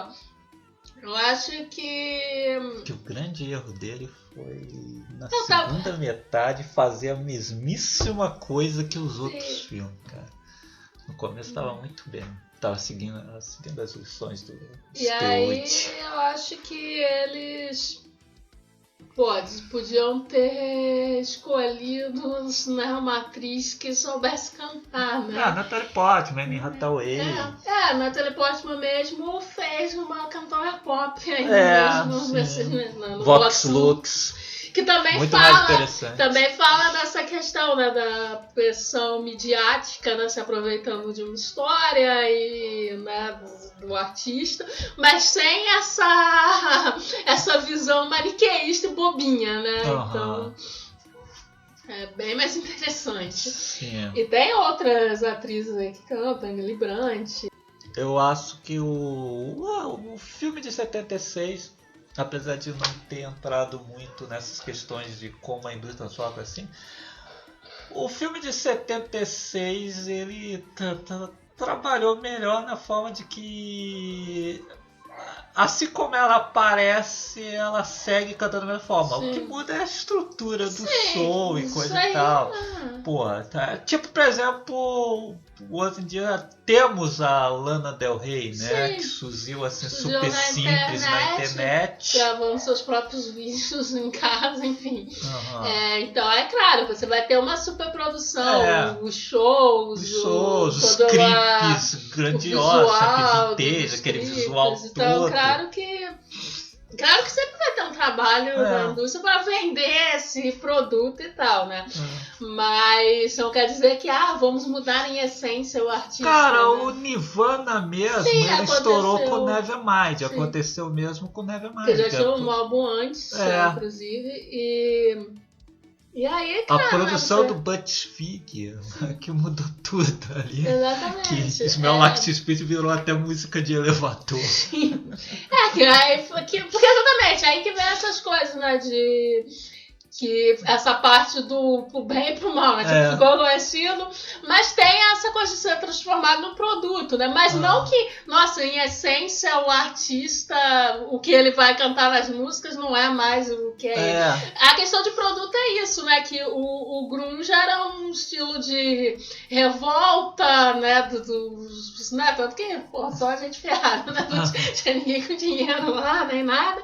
eu acho que o grande erro dele foi na segunda metade fazer a mesmíssima coisa que os outros filmes, cara. No começo tava muito bem. Tava seguindo as lições do E aí eu acho que eles podiam ter escolhido, né, uma atriz que soubesse cantar, né? Natalie Portman, Anne Hathaway. Natalie Portman mesmo fez uma cantora pop aí mesmo. No Vox Lux. Que também muito mais interessante. Também fala dessa questão, né, da pressão midiática, né, se aproveitando de uma história e, né, do artista, mas sem essa visão maniqueísta e bobinha, né? Então é bem mais interessante. Sim. E tem outras atrizes aí que cantam, Emily Blunt. Eu acho que o filme de 76, apesar de não ter entrado muito nessas questões de como a indústria sofre assim, o filme de 76 ele trabalhou melhor na forma de que, assim como ela aparece, ela segue cantando da mesma forma. Sim. O que muda é a estrutura do show e coisa e tal. Tipo, por exemplo, hoje em dia temos a Lana Del Rey, né? Sim. Que surgiu assim super simples na internet. Gravando seus próprios vídeos em casa, enfim. Então, é claro, você vai ter uma super produção, os shows, os clipes grandiosos, sempre vintage, aquele visual todo. Claro que sempre vai ter um trabalho na indústria para vender esse produto e tal, né? Mas não quer dizer que vamos mudar em essência o artista. Cara, né? o Nirvana mesmo, ele estourou com o Nevermind. Aconteceu mesmo com o Nevermind. Que já tinha um álbum antes, inclusive, e aí, cara, a produção do Butch Vig, que mudou tudo ali. Exatamente. Que Smell Like Teen Spirit virou até música de elevador. Sim. Porque exatamente, aí que vem essas coisas, né, que essa parte do pro bem e pro mal, né? Tipo, ficou conhecido, mas tem essa coisa de ser transformado no produto, né? Mas não que, nossa, em essência, o artista, o que ele vai cantar nas músicas não é mais o que é ele. A questão de produto é isso, né? Que o grunge era um estilo de revolta, né? Né? Tanto que, pô, só a gente ferrada, né? Não tinha ninguém com dinheiro lá, nem nada.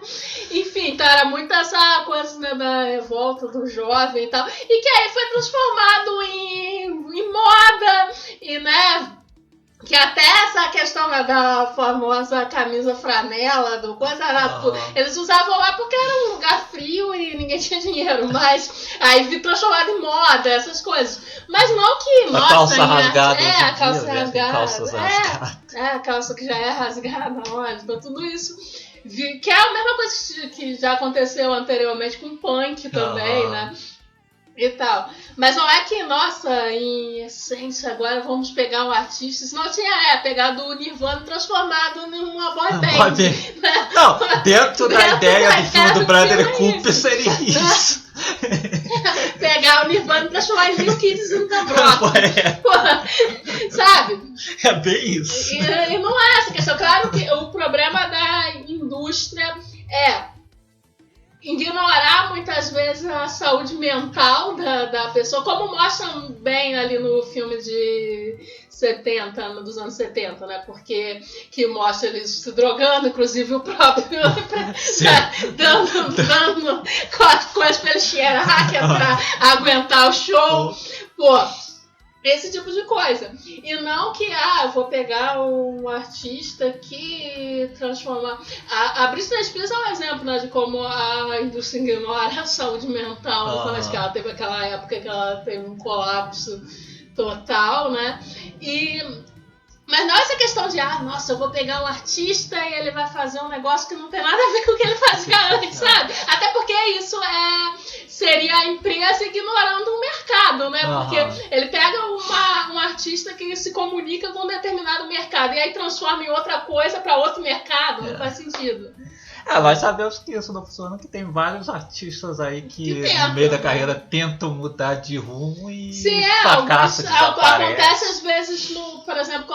Enfim, então era muito essa coisa, né, da revolta do jovem e tal, e que aí foi transformado em moda, e né, que até essa questão, né, da famosa camisa franela, do coisa, eles usavam lá porque era um lugar frio e ninguém tinha dinheiro, mas aí vi transformado em moda, essas coisas. Mas não que, a calça rasgada, a calça rasgada, calças rasgadas. A calça que já é rasgada, olha, então tudo isso. Que é a mesma coisa que já aconteceu anteriormente com o punk também, né? e tal. Mas não é que, nossa, em essência, agora vamos pegar um artista. Senão tinha pegado o Nirvana e transformado numa boy band. Né? Não, dentro da ideia do filme do Bradley Cooper seria isso. Pegar o Nirvana e transformar em New Kids in the Block. Sabe? É bem isso. E não é essa questão. Claro que o problema da indústria é ignorar muitas vezes a saúde mental da pessoa, como mostram bem ali no filme de 70, dos anos 70, né? Porque que mostra eles se drogando, inclusive o próprio dando com as pelcheiras pra aguentar o show. Pô, esse tipo de coisa. E não que, eu vou pegar um artista que transforma... A Britney Spears é um exemplo, né, de como a indústria ignora a saúde mental. Acho que ela teve aquela época que ela teve um colapso total, né? Mas não essa questão de, nossa, eu vou pegar um artista e ele vai fazer um negócio que não tem nada a ver com o que ele fazia antes, sabe? Até porque isso seria a empresa ignorando o mercado, né? Porque ele pega um artista que se comunica com um determinado mercado e aí transforma em outra coisa para outro mercado, não faz sentido. Nós sabemos que isso não funciona, que tem vários artistas aí que no meio da carreira tentam mudar de rumo e fracassam, desaparecem. Acontece às vezes, por exemplo,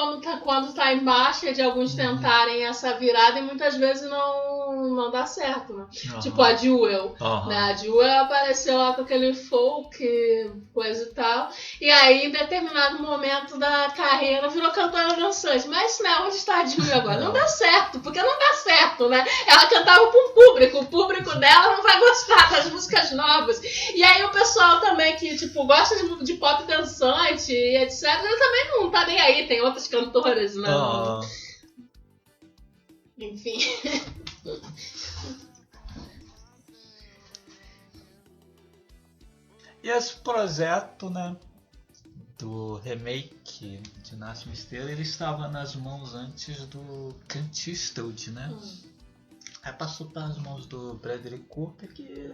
quando tá em baixa de alguns tentarem essa virada e muitas vezes não dá certo, né? Tipo a Jewel, né? A Jewel apareceu lá com aquele folk, coisa e tal, e aí em determinado momento da carreira virou cantora dançante. Mas, né, onde está a Jewel agora? Não dá certo, porque não dá certo, né? Ela cantava para um público, o público dela não vai gostar das músicas novas. E aí o pessoal também que, tipo, gosta de pop dançante e etc, ele também não tá nem aí, tem outras cantoras, né? Enfim. E esse projeto, né, do remake de Nasce uma Estrela, ele estava nas mãos antes do Clint Eastwood, né? Aí passou para as mãos do Bradley Cooper, que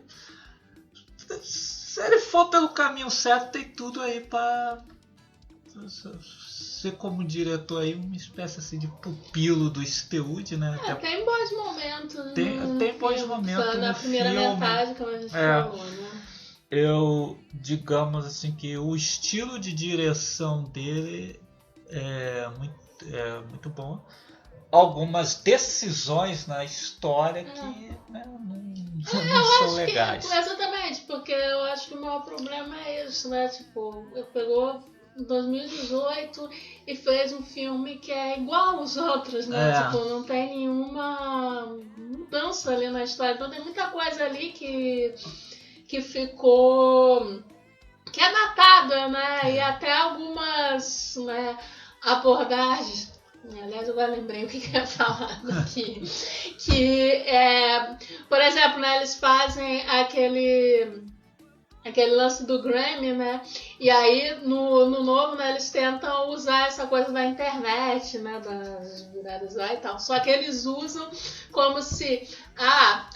se ele for pelo caminho certo, tem tudo aí para ser como diretor aí uma espécie assim de pupilo do Eastwood, né? Tem bons momentos. Tem bons momentos na primeira filme. Metade, como a gente falou, né? Digamos assim que o estilo de direção dele é muito bom. Algumas decisões na história que não são legais. Exatamente, porque eu acho que o maior problema é isso, né? Tipo, ele pegou em 2018 e fez um filme que é igual aos outros, né? Tipo, não tem nenhuma mudança ali na história. Então tem muita coisa ali que ficou... que é datada, né? E até algumas, né, abordagens. Aliás, agora lembrei o que eu ia falar aqui. Por exemplo, né, eles fazem aquele lance do Grammy, né? E aí, no novo, né, eles tentam usar essa coisa da internet, né? Das viradas lá e tal. Só que eles usam como se...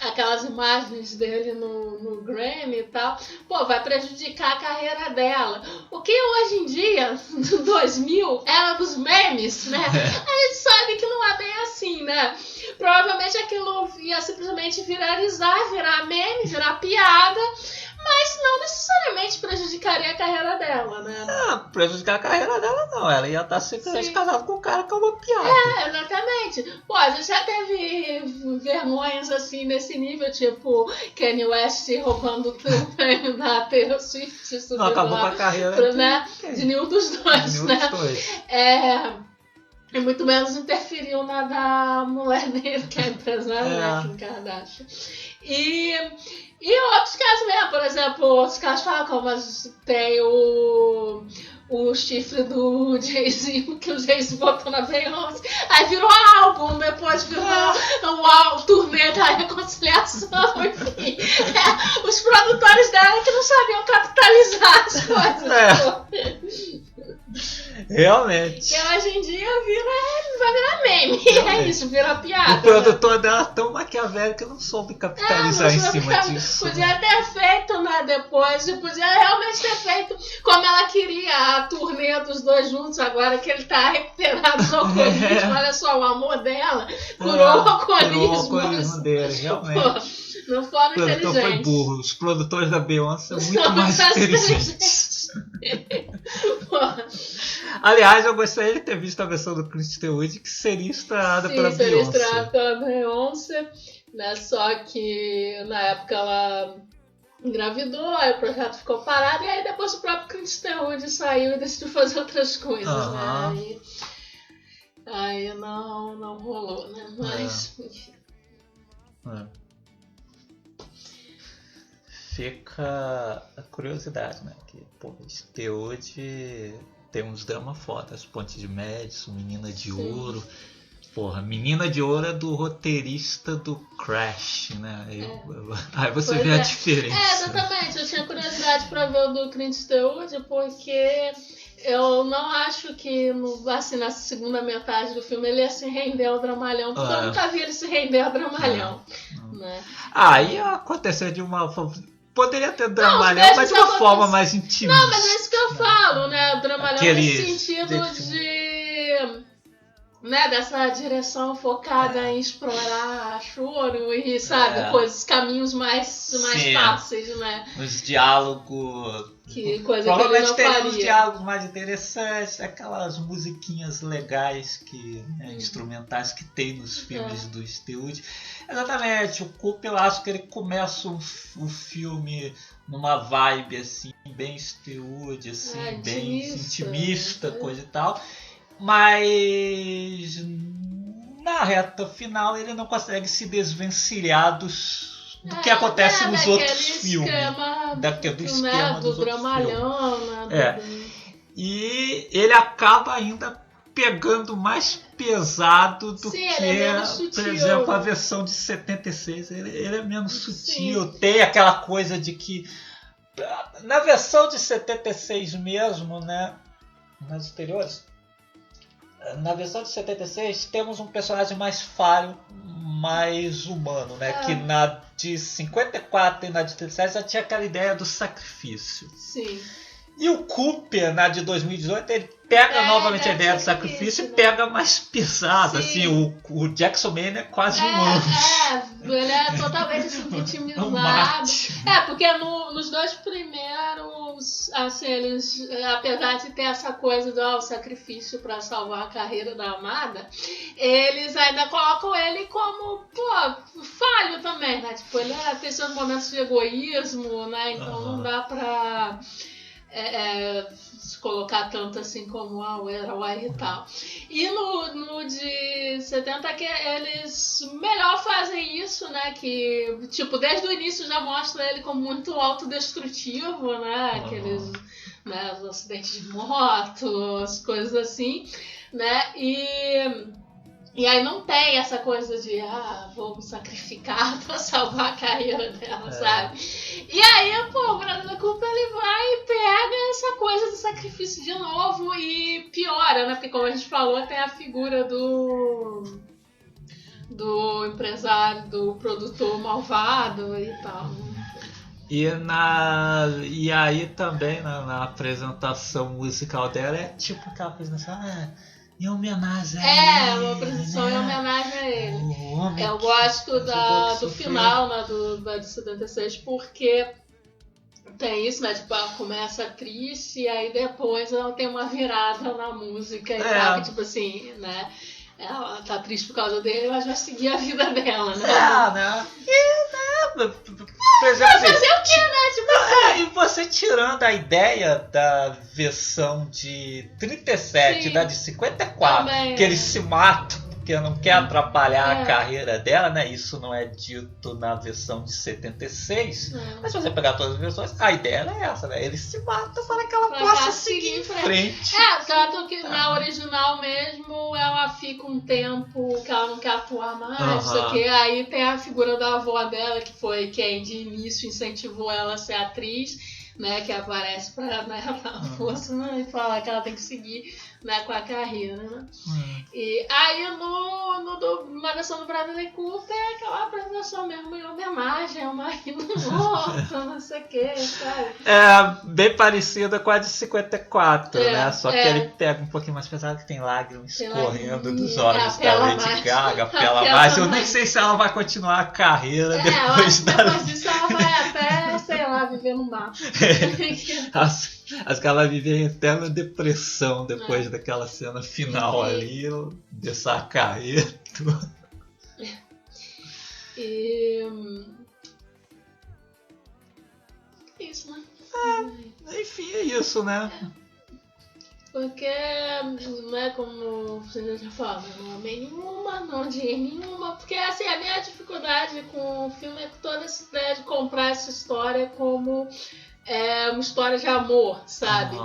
aquelas imagens dele no Grammy e tal, vai prejudicar a carreira dela. O que hoje em dia, no 2000, era dos memes, né? A gente sabe que não é bem assim, né? Provavelmente aquilo ia simplesmente viralizar, virar meme, virar piada, mas não necessariamente prejudicaria a carreira dela, né? Prejudicar a carreira dela não. Ela ia estar simplesmente casada com o cara que é uma piada. Exatamente. A gente já teve vergonhas assim nesse nível, tipo Kanye West roubando o prêmio da Taylor Swift. Não acabou com a carreira de nenhum dos dois, E muito menos interferiu na da mulher dele, que é a empresária, né, Kim Kardashian. E outros casos mesmo, por exemplo, outros casos falam como tem o chifre do Jay-Z, que o Jay-Z botou na Beyoncé, aí virou álbum, depois virou o turnê da reconciliação, enfim. Os produtores dela que não sabiam capitalizar as coisas. Realmente. Que hoje em dia vai virar meme. É isso, vira piada. O produtor dela é tão maquiavélico que não soube capitalizar em cima disso. Podia ter feito, né, depois. E podia realmente ter feito como ela queria, a turnê dos dois juntos, agora que ele tá recuperado do alcoolismo. Olha só, o amor dela curou o alcoolismo. Curou o alcoolismo dele, realmente. Pô, não foram O produtor foi inteligentes. burro. Os produtores da Beyoncé são muito mais inteligentes. Aliás, eu gostaria de ter visto a versão do Clint Eastwood que seria estrelada pela seria Beyoncé. estrelada pela Beyoncé, né? Só que na época ela engravidou, aí o projeto ficou parado, e aí depois o próprio Clint Eastwood saiu e decidiu fazer outras coisas, né? Aí não rolou, né? Mas, enfim. Fica a curiosidade, né? Que, pô, Eastwood tem uns dramas fodas. Ponte de Madison, Menina de Ouro. Porra, Menina de Ouro é do roteirista do Crash, né? Aí você vê a diferença. Exatamente. Eu tinha curiosidade pra ver o do Clint Eastwood, porque eu não acho que assim, na segunda metade do filme ele ia se render ao dramalhão, porque eu nunca vi ele se render ao dramalhão. Né? Aí aconteceu de uma... Poderia ter dramalhão, mas de uma forma mais intimista. Não, mas é isso que eu falo, né? O dramalhão nesse sentido né, dessa direção focada em explorar choro e, sabe, coisas, caminhos mais fáceis, né? Os diálogos... Provavelmente teria uns diálogos mais interessantes, aquelas musiquinhas legais instrumentais que tem nos filmes do Eastwood. Exatamente, o Cooper, eu acho que ele começa o filme numa vibe assim, bem Eastwood, assim, bem intimista, coisa e tal. Mas na reta final ele não consegue se desvencilhar do que acontece nos outros filmes. Do esquema do dramalhão. E ele acaba ainda pegando mais pesado do que, por exemplo, a versão de 76. Ele é menos sutil. Tem aquela coisa de que na versão de 76 mesmo, né, nas anteriores, na versão de 76 temos um personagem mais falho, mais humano, né? Que na de 54 e na de 37 já tinha aquela ideia do sacrifício. Sim. E o Cooper, na de 2018, ele pega novamente a ideia do sacrifício e pega mais pesado. Assim, o Jackson Maine é quase um anjo. Ele é totalmente vitimizado. Porque nos dois primeiros, assim, eles, apesar de ter essa coisa do sacrifício para salvar a carreira da amada, eles ainda colocam ele como, falho também, né? Tipo, ele tem seus momentos de egoísmo, né? Então não dá pra... se colocar tanto assim como o herói e tal. E no de 70 que eles melhor fazem isso, né? Que, tipo, desde o início já mostra ele como muito autodestrutivo, né? Aqueles, né, os acidentes de moto, as coisas assim, né? E aí não tem essa coisa de vou me sacrificar pra salvar a carreira dela, sabe? E aí, o Bradley Cooper, ele vai e pega essa coisa do sacrifício de novo e piora, né? Porque como a gente falou, tem a figura do empresário, do produtor malvado e tal. E aí também na apresentação musical dela é tipo aquela apresentação... em homenagem a ele. Uma apresentação em homenagem a ele. Eu gosto do final, né, da de 76, porque tem isso, né? Tipo, ela começa triste e aí depois ela tem uma virada na música e tal, que, tipo assim, né? Ela tá triste por causa dele, mas vai seguir a vida dela, né? Por exemplo, fazer o quê, né? Tipo assim. E você tirando a ideia da versão de 37, da de 54, também, que eles se matam porque não quer atrapalhar a carreira dela, né? Isso não é dito na versão de 76, mas se você pegar todas as versões, a ideia é essa, né? Eles se matam para que ela possa seguir em frente. Tanto que na original mesmo ela fica um tempo que ela não quer atuar mais, isso aqui. Aí tem a figura da avó dela, que foi quem de início incentivou ela a ser atriz, né, que aparece para dar a força, né, e falar que ela tem que seguir, né, com a carreira, né? E aí na versão do Bradley Cooper é aquela apresentação mesmo em homenagem ao marido morto, não sei o que, sabe? É bem parecida com a de 54, né? Só que ele pega um pouquinho mais pesado, que tem lágrimas escorrendo dos olhos da Lady Gaga, apela mais. Eu nem sei se ela vai continuar a carreira depois da... Depois disso ela vai até, sei lá, viver no mar. Acho que ela vive em eterna depressão depois daquela cena final ali, dessa carreira. E... isso, né? Enfim, é isso, né? Porque, não é como você já falou, não amei nenhuma, não odiei nenhuma. Porque, assim, a minha dificuldade com o filme é toda essa ideia de comprar essa história como uma história de amor, sabe?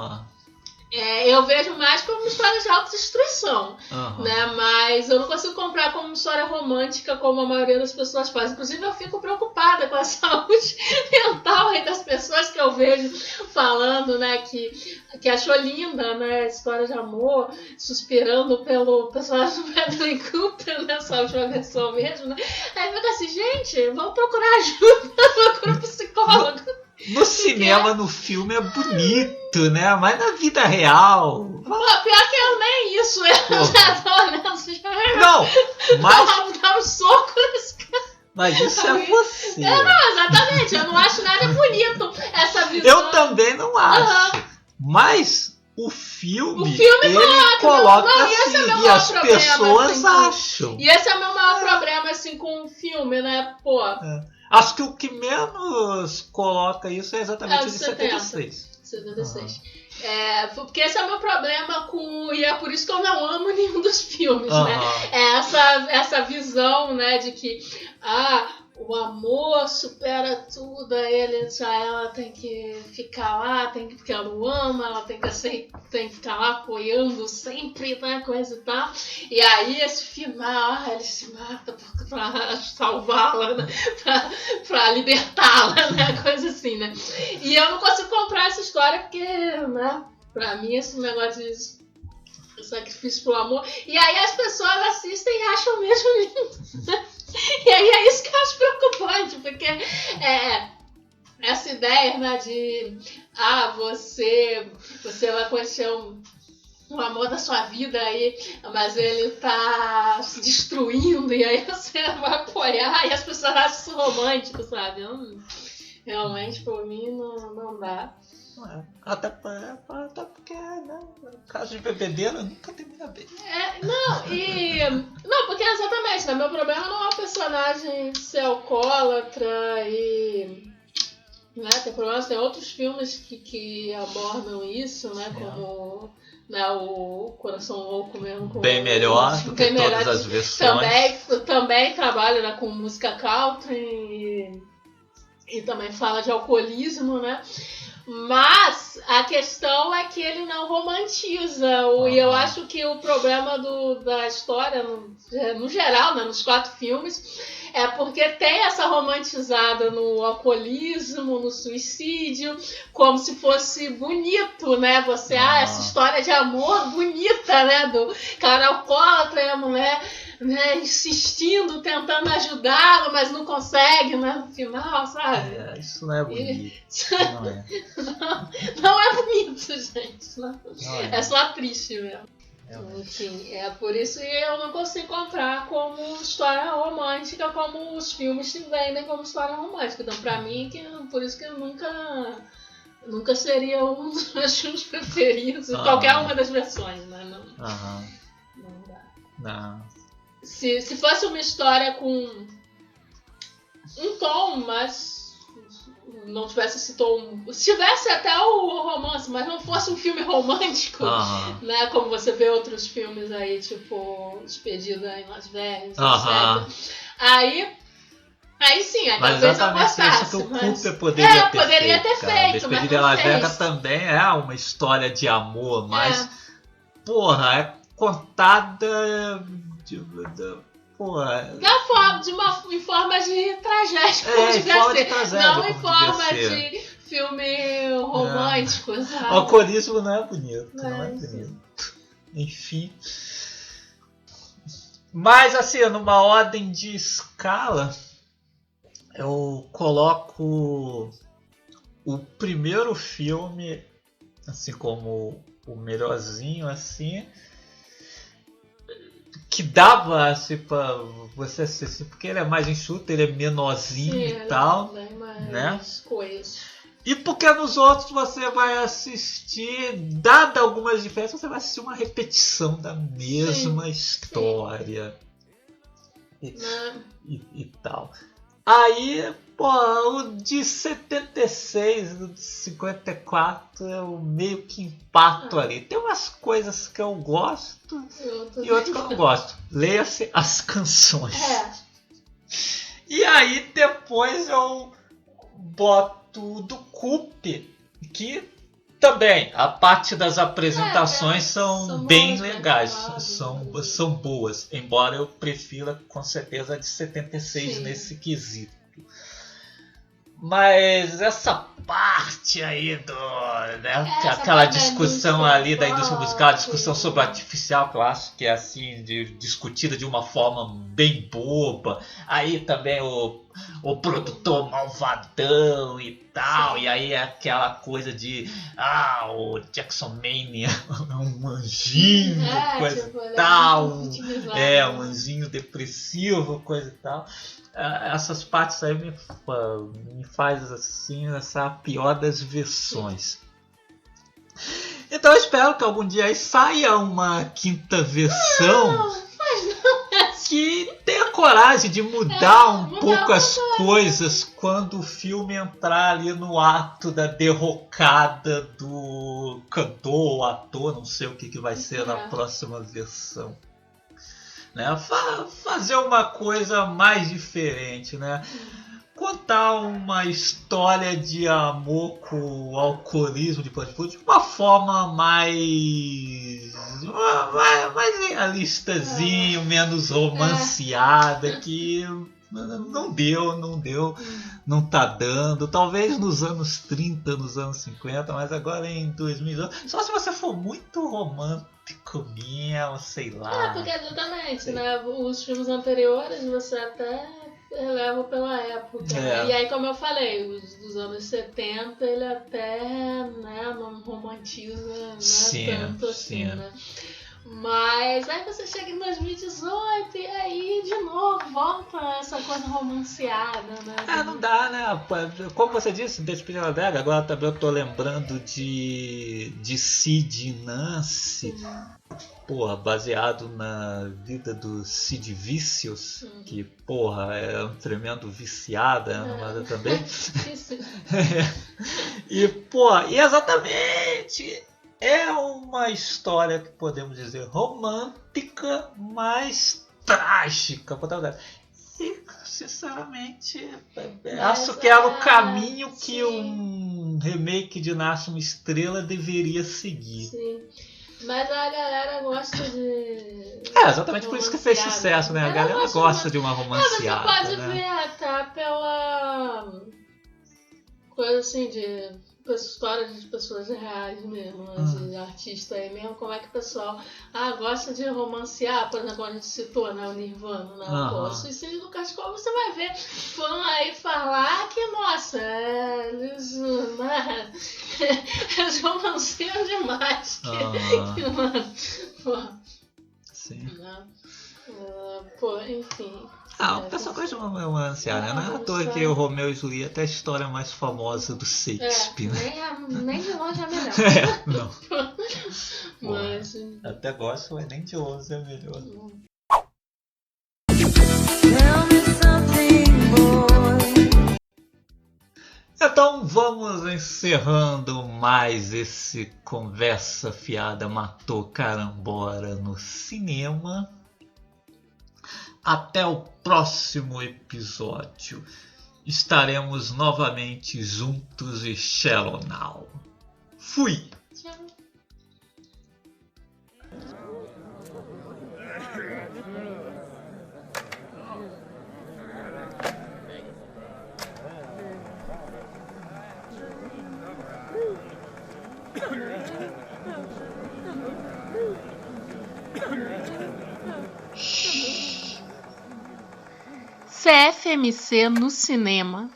Eu vejo mais como uma história de autodestruição, né? Mas eu não consigo comprar como uma história romântica como a maioria das pessoas faz. Inclusive, eu fico preocupada com a saúde mental aí das pessoas que eu vejo falando, né? Que achou linda, né? A história de amor, suspirando pelo personagem do Bradley Cooper, nessa última versão mesmo, né? Aí fica assim, gente, vamos procurar ajuda, procura um psicólogo. No cinema, no filme é bonito, né? Mas na vida real... Pô, pior que eu nem isso, eu já tô olhando. Não, mas... Dá um soco nesse cara. Mas isso é você. Não, exatamente, eu não acho nada bonito essa visão. Eu também não acho. Mas o filme ele coloca não, assim, e as pessoas assim, acham. E esse é o meu maior problema assim, com o filme, né? Pô... Acho que o que menos coloca isso é exatamente o de 76. 76. Porque esse é o meu problema com... E é por isso que eu não amo nenhum dos filmes, né? Essa visão, né, de que... o amor supera tudo, ela tem que ficar lá, porque ela o ama, ela tem que ficar lá apoiando sempre, né, coisa e tal. E aí esse final, ele se mata pra salvá-la, né, pra libertá-la, né, coisa assim, né. E eu não consigo comprar essa história porque, né, pra mim esse negócio de sacrifício pro amor. E aí as pessoas assistem e acham mesmo lindo, né? E aí é isso que eu acho preocupante, porque essa ideia, né, de você vai conhecer o amor da sua vida aí, mas ele tá se destruindo e aí você vai apoiar e as pessoas acham isso romântico, sabe? Realmente, por mim, não dá. Até porque, né, no caso de bebedeira nunca termina bem. Não, porque exatamente, né, meu problema não é o personagem ser alcoólatra e... Né, tem outros filmes que abordam isso, né, como... Né, o Coração Louco mesmo. Bem melhor do que todas as versões. Também trabalha, né, com música country e também fala de alcoolismo, né? Mas a questão é que ele não romantiza. E eu acho que o problema da história, no geral, né, nos 4 filmes, é porque tem essa romantizada no alcoolismo, no suicídio, como se fosse bonito, né? Essa história de amor bonita, né? Do cara alcoólatra e a mulher, né, insistindo, tentando ajudá-lo, mas não consegue, né? No final, sabe? Isso não é bonito. Não é. Não é bonito, gente. Não é só triste mesmo. Enfim, é por isso que eu não consigo comprar como história romântica, como os filmes se vendem como história romântica. Então, pra mim, por isso que eu nunca seria um dos meus filmes preferidos, qualquer uma das versões, né? Não dá. Não. Se fosse uma história com um tom, mas não tivesse esse tom... Se tivesse até o romance, mas não fosse um filme romântico, né? Como você vê outros filmes aí, tipo Despedida em Las Vegas, etc. Aí sim, talvez eu gostasse. Isso que o Cooper poderia ter feito. Despedida em Las Vegas também é uma história de amor, mas é contada em forma de tragédia, como devia ser. Não em forma de filme romântico, sabe? O alcoolismo não é bonito, não é Mas, bonito. Enfim. Mas assim, numa ordem de escala, eu coloco o primeiro filme, assim como o melhorzinho, assim, que dava assim, pra você assistir, porque ele é mais enxuto, ele é menorzinho sim, e tal, bem mais né? coisas. E porque nos outros você vai assistir, dada algumas diferenças, você vai assistir uma repetição da mesma história. Né? E tal. Aí, pô, o de 76, o de 54 eu meio que empato ali. Tem umas coisas que eu gosto e outras que eu não gosto. Leia-se as canções. E aí depois eu boto do Coop, que também a parte das apresentações são bem legais, são boas, embora eu prefira com certeza a de 76 sim, nesse quesito. Mas essa parte aí do, né, aquela discussão ali da indústria musical, a discussão sobre o artificial, que eu acho que é assim, discutida de uma forma bem boba. Aí também o produtor malvadão e tal, sim, e aí é aquela coisa de o Jackson Mania é um anjinho, coisa tipo, e tal, um anjinho depressivo, coisa e tal. Essas partes aí me faz assim, essa pior das versões. Então eu espero que algum dia aí saia uma quinta versão que tenha coragem de mudar um pouco as coisas quando o filme entrar ali no ato da derrocada do cantor ou ator, não sei o que vai ser na próxima versão. Né? Fazer uma coisa mais diferente, né? Contar uma história de amor com o alcoolismo de Pantford de uma forma mais realistazinho, menos romanceada, que não deu, não tá dando. Talvez nos anos 30, nos anos 50, mas agora em 2012, só se você for muito romântico mesmo, sei lá. Porque exatamente, né? Os filmes anteriores você até releva pela época. Né? E aí, como eu falei, os dos anos 70 ele até, né, não romantiza, né, sim, tanto assim, sim, né? Mas aí você chega em 2018 e aí de novo volta essa coisa romanceada, né? Não dá, né? Como você disse, Despedida da agora também eu tô lembrando de Sid e Nancy. Porra, baseado na vida do Sid Vicious, que, porra, é um tremendo viciado, mas também. E, porra, e exatamente é uma história que podemos dizer romântica, mas trágica. E, sinceramente, acho que era o caminho que um remake de Nasce uma Estrela deveria seguir. Sim. Mas a galera gosta de. Exatamente por isso que fez sucesso, né? A galera gosta de uma romanceada. Você pode ver até pela coisa assim de histórias de pessoas reais mesmo, de artista aí mesmo, como é que o pessoal gosta de romancear, por exemplo, quando a gente citou, né, o Nirvana, né? O Suicídio do Cascol, você vai ver fã aí falar que, nossa, eles romanceiam demais. Mano, sim. Né? Enfim. O pessoal gosta de romancear, né? Não é à toa que o Romeu e Julieta é a história mais famosa do Shakespeare. Nem de longe é melhor. Não. Mas... até gosto, mas nem de longe é melhor. Então vamos encerrando mais esse Conversa Fiada Matou Carambora no cinema. Até o próximo episódio. Estaremos novamente juntos e Shallow Now. Fui! Tchau. CFMC no cinema.